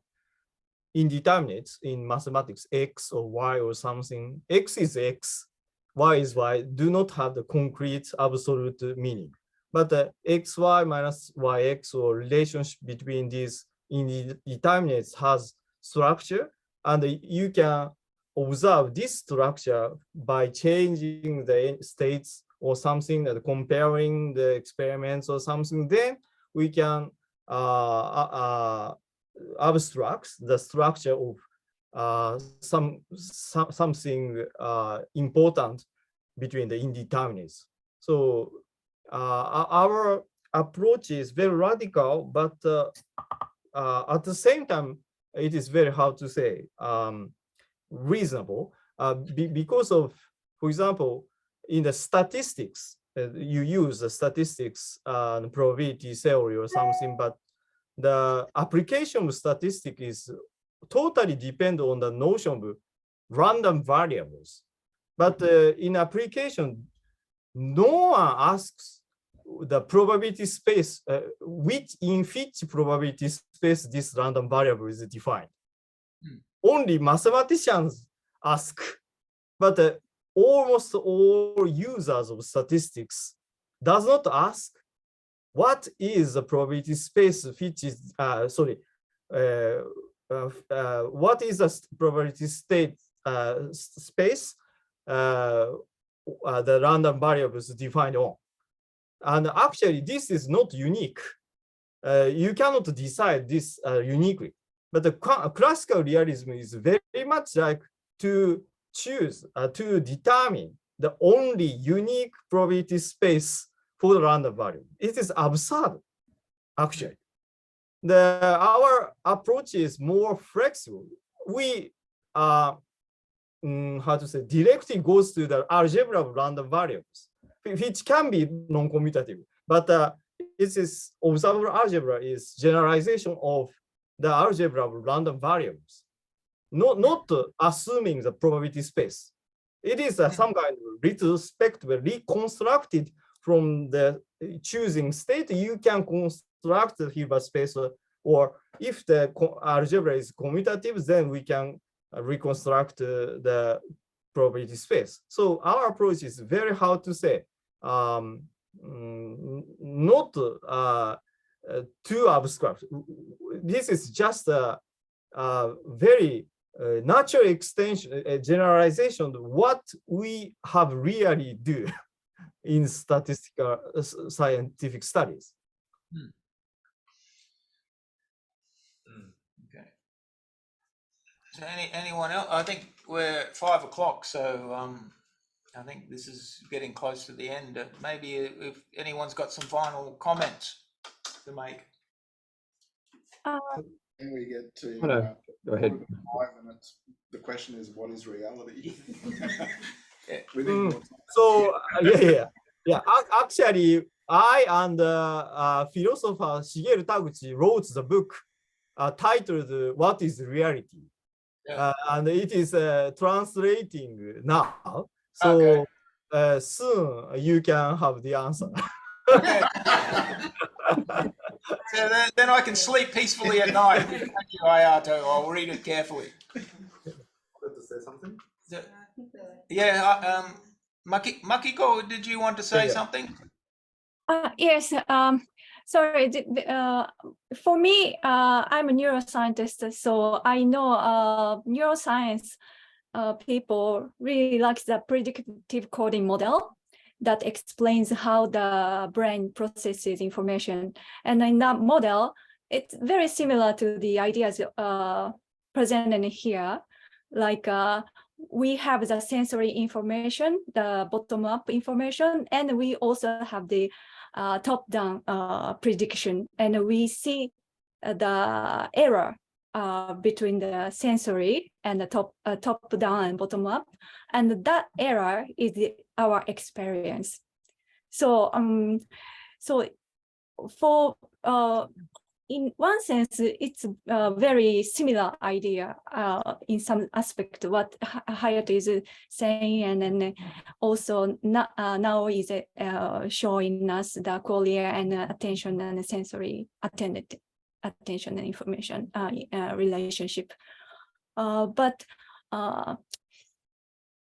Speaker 8: indeterminates in mathematics, x or y or something, x is x, y is y, do not have the concrete absolute meaning. But the xy minus yx or relationship between these indeterminates has structure, and you can observe this structure by changing the states or something, and comparing the experiments or something. Then we can abstract the structure of something important between the indeterminates. So our approach is very radical, but at the same time, it is very hard to say reasonable because of, for example, in the statistics, you use the statistics and probability theory or something, but the application of statistics is totally depend on the notion of random variables. But in application, no one asks the probability space, in which probability space this random variable is defined. Only mathematicians ask, but almost all users of statistics does not ask what is the probability space which is, what is the probability state space the random variables defined on. And actually, this is not unique. You cannot decide this uniquely. But the classical realism is very much like to choose, to determine the only unique probability space for the random variable. It is absurd, actually. Our approach is more flexible. We directly goes to the algebra of random variables, which can be non-commutative. But it is observable algebra is generalization of the algebra of random variables, not assuming the probability space. It is some kind of retrospective, reconstructed from the choosing state. You can construct the Hilbert space, or if the algebra is commutative, then we can reconstruct the probability space. So our approach is very hard to say, not too abstract. This is just a very natural extension, a generalization of what we have really do in statistical scientific studies.
Speaker 1: Okay. So anyone else? I think we're at 5 o'clock, so I think this is getting close to the end. Maybe if anyone's got some final comments to make.
Speaker 4: When we get to
Speaker 7: Hello. Go ahead.
Speaker 4: 5 minutes, the question is, what is reality?
Speaker 1: Yeah.
Speaker 4: We need more time.
Speaker 8: So Actually, I and philosopher Shigeru Taguchi wrote the book titled "What is Reality," and it is translating now. So soon you can have the answer.
Speaker 1: Okay. So then I can sleep peacefully at night. Thank you, Hayato. I'll read it carefully.
Speaker 2: Want to say something?
Speaker 1: Yeah, Makiko, did you want to say something?
Speaker 9: Yes. Sorry. For me, I'm a neuroscientist, so I know neuroscience people really like the predictive coding model that explains how the brain processes information. And in that model, it's very similar to the ideas presented here. Like we have the sensory information, the bottom-up information, and we also have the top-down prediction. And we see the error between the sensory and the top-down and bottom-up, and that error is our experience. So, for in one sense, it's a very similar idea in some aspect what Hayato is saying, and then also now is showing us the qualia and attention and sensory attention and information relationship. But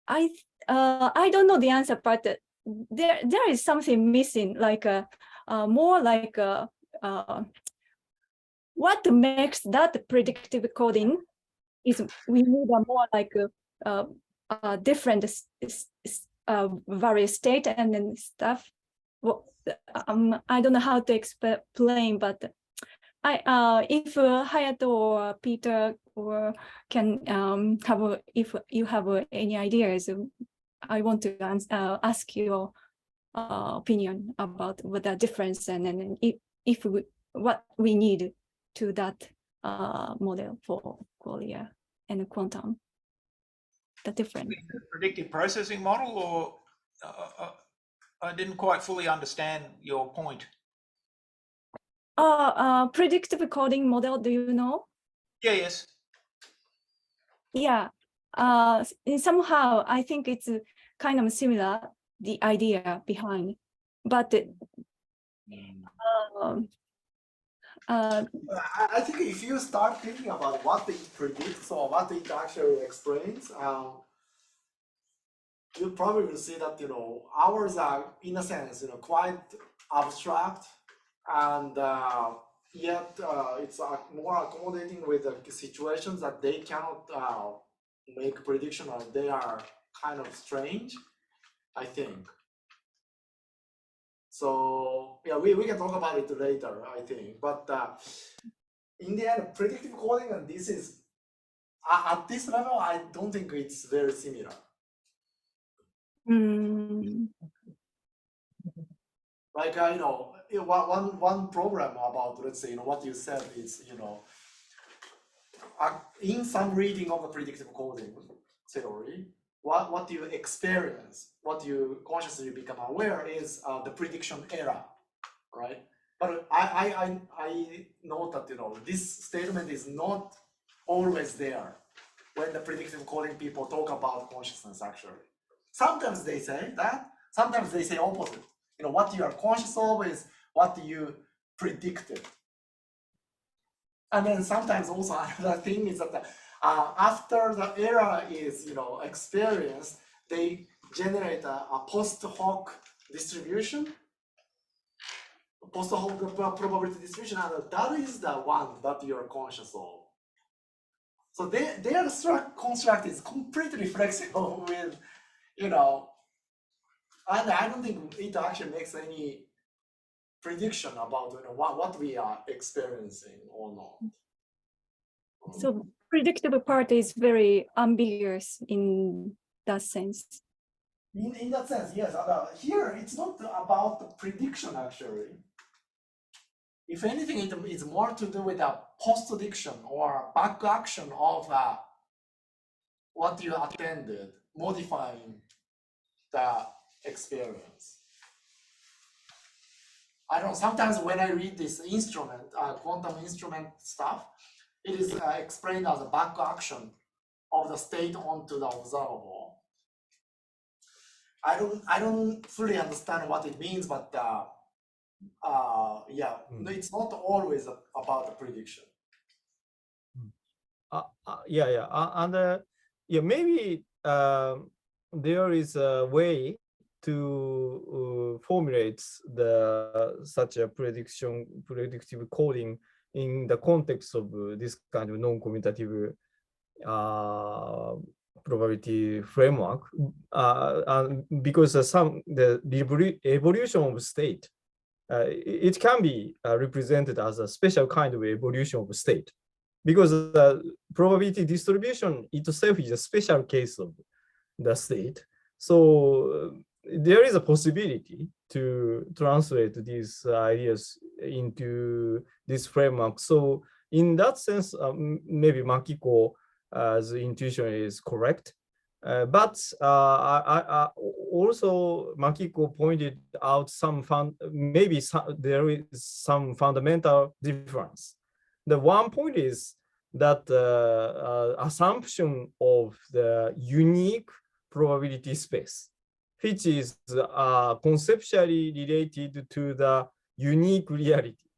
Speaker 9: I don't know the answer, but there is something missing, like more like what makes that predictive coding is we need a more like different various state and then stuff. Well, I don't know how to explain, but if Hayato or Peter or can if you have any ideas, I want to ask your opinion about what the difference and then if what we need to that model for qualia and quantum, the difference.
Speaker 1: Predictive processing model, or I didn't quite fully understand your point.
Speaker 9: Predictive coding model, do you know?
Speaker 1: Yeah, yes.
Speaker 9: Yeah, somehow I think it's kind of similar, the idea behind, but
Speaker 2: I think if you start thinking about what it predicts or what it actually explains, you probably will see that ours are in a sense quite abstract, and yet it's more accommodating with the situations that they cannot make prediction, or they are kind of strange, I think. So yeah, we can talk about it later, I think. But in the end, predictive coding, and this is at this level, I don't think it's very similar. Like one problem about, let's say, what you said is, in some reading of the predictive coding theory, what you experience, what you consciously become aware is the prediction error, right? But I know that this statement is not always there when the predictive coding people talk about consciousness. Actually, sometimes they say that, sometimes they say opposite. What you are conscious of is what you predicted. And then sometimes also another thing is that after the error is experienced, they generate a post hoc distribution, post hoc probability distribution, and that is the one that you are conscious of. So their construct is completely flexible with, and I don't think it actually makes any prediction about what we are experiencing or not.
Speaker 9: So predictable part is very ambiguous in that sense.
Speaker 2: In that sense, yes. Here it's not about the prediction actually. if anything, it is more to do with a post-diction or back action of what you attended, modifying the experience. I don't know, sometimes when I read this instrument, quantum instrument stuff, it is explained as a back action of the state onto the observable. I don't fully understand what it means, but yeah, it's not always about the prediction.
Speaker 8: Maybe there is a way to formulate such a predictive coding in the context of this kind of non-commutative probability framework, because the evolution of state, it can be represented as a special kind of evolution of state, because the probability distribution itself is a special case of the state. So there is a possibility to translate these ideas into this framework. So in that sense, maybe Makiko's intuition is correct. But I also Makiko pointed out there is some fundamental difference. The one point is that assumption of the unique probability space, which is conceptually related to the unique reality,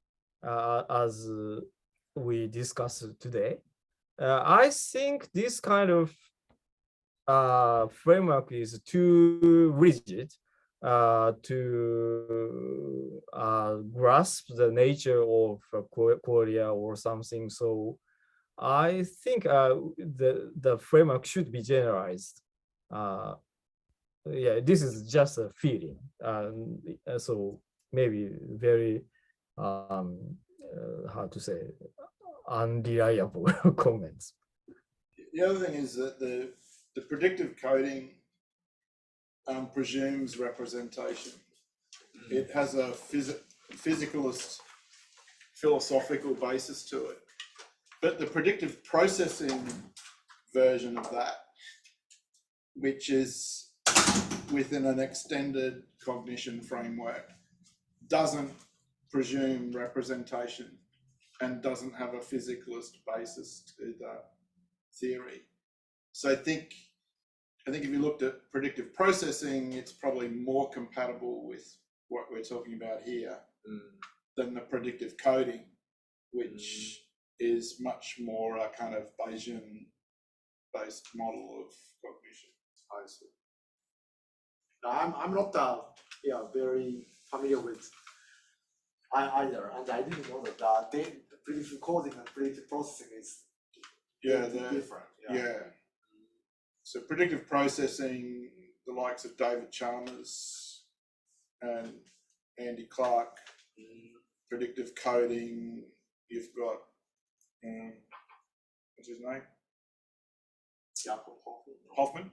Speaker 8: as we discussed today. I think this kind of framework is too rigid to grasp the nature of qualia or something. So I think the framework should be generalized. Yeah, this is just a feeling. So maybe very, how to say, unreliable comments.
Speaker 4: The other thing is that the predictive coding presumes representation. It has a physicalist philosophical basis to it. But the predictive processing version of that, which is within an extended cognition framework, doesn't presume representation and doesn't have a physicalist basis to that theory. So I think if you looked at predictive processing, it's probably more compatible with what we're talking about here than the predictive coding, which is much more a kind of Bayesian-based model of cognition.
Speaker 2: I see. Now, I'm not very familiar with either, and I didn't know that the predictive coding and predictive processing is different.
Speaker 4: Yeah. So predictive processing, the likes of David Chalmers and Andy Clark. Predictive coding, you've got what's his name? Hoffman.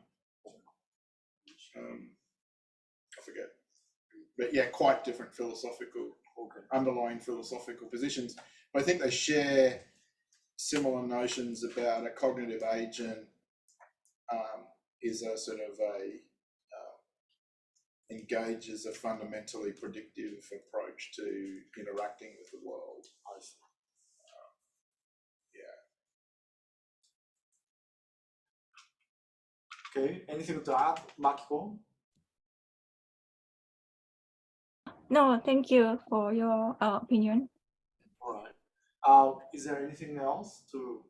Speaker 4: I forget. But yeah, quite different underlying philosophical positions. But I think they share similar notions about a cognitive agent is a sort of engages a fundamentally predictive approach to interacting with the world. I see.
Speaker 2: Okay, anything to add, Makiko?
Speaker 9: No, thank you for your opinion.
Speaker 2: All right. Is there anything else to?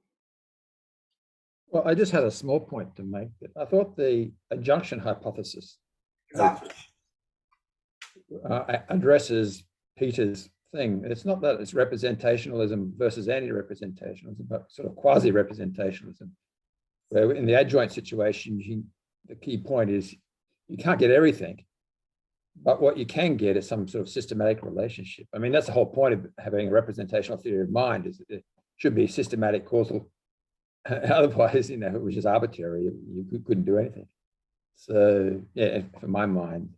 Speaker 7: Well, I just had a small point to make. I thought the adjunction hypothesis addresses Peter's thing. It's not that it's representationalism versus anti-representationalism, but sort of quasi-representationalism. Where in the adjoint situation, the key point is you can't get everything, but what you can get is some sort of systematic relationship. I mean, that's the whole point of having a representational theory of mind, is it should be systematic causal. Otherwise, if it was just arbitrary, you couldn't do anything. So yeah, for my mind,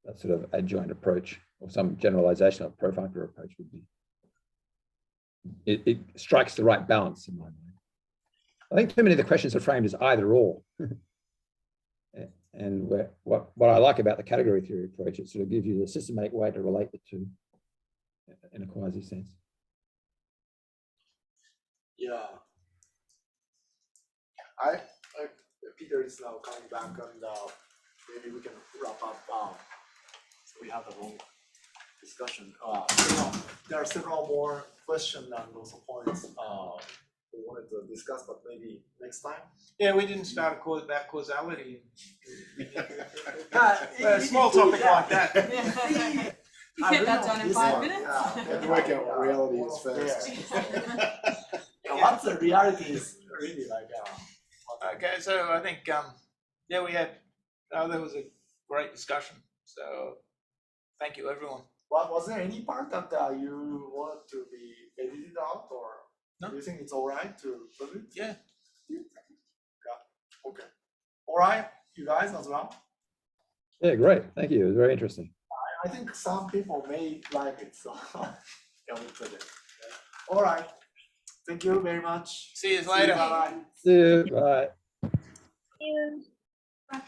Speaker 7: that sort of adjoint approach or some generalization of pro-functor approach would be it strikes the right balance in my mind. I think too many of the questions are framed as either or. And what I like about the category theory approach, it sort of gives you the systematic way to relate the two in a quasi sense.
Speaker 2: Yeah. Peter is now coming back, and maybe we can wrap up. So we have a long discussion. There are several more questions and also points we wanted to discuss, but maybe next time.
Speaker 1: Yeah, we didn't start about causality. A small topic like that.
Speaker 5: You get that done in 5 minutes?
Speaker 2: Yeah,
Speaker 4: Work out what reality is first.
Speaker 2: Once the reality is really like.
Speaker 1: Okay, so I think yeah, we had there was a great discussion. So thank you, everyone.
Speaker 2: Well, was there any part that you wanted to be edited out, or
Speaker 1: No.
Speaker 2: do you think it's all right to put it?
Speaker 1: Yeah.
Speaker 2: Yeah. Okay. All right, you guys as well.
Speaker 7: Yeah, great. Thank you. It was very interesting.
Speaker 2: I think some people may like it, so yeah, we put it. All right. Thank you very much.
Speaker 1: See you later.
Speaker 2: Bye bye.
Speaker 7: See you. Bye.
Speaker 9: Thank you.
Speaker 3: Bye.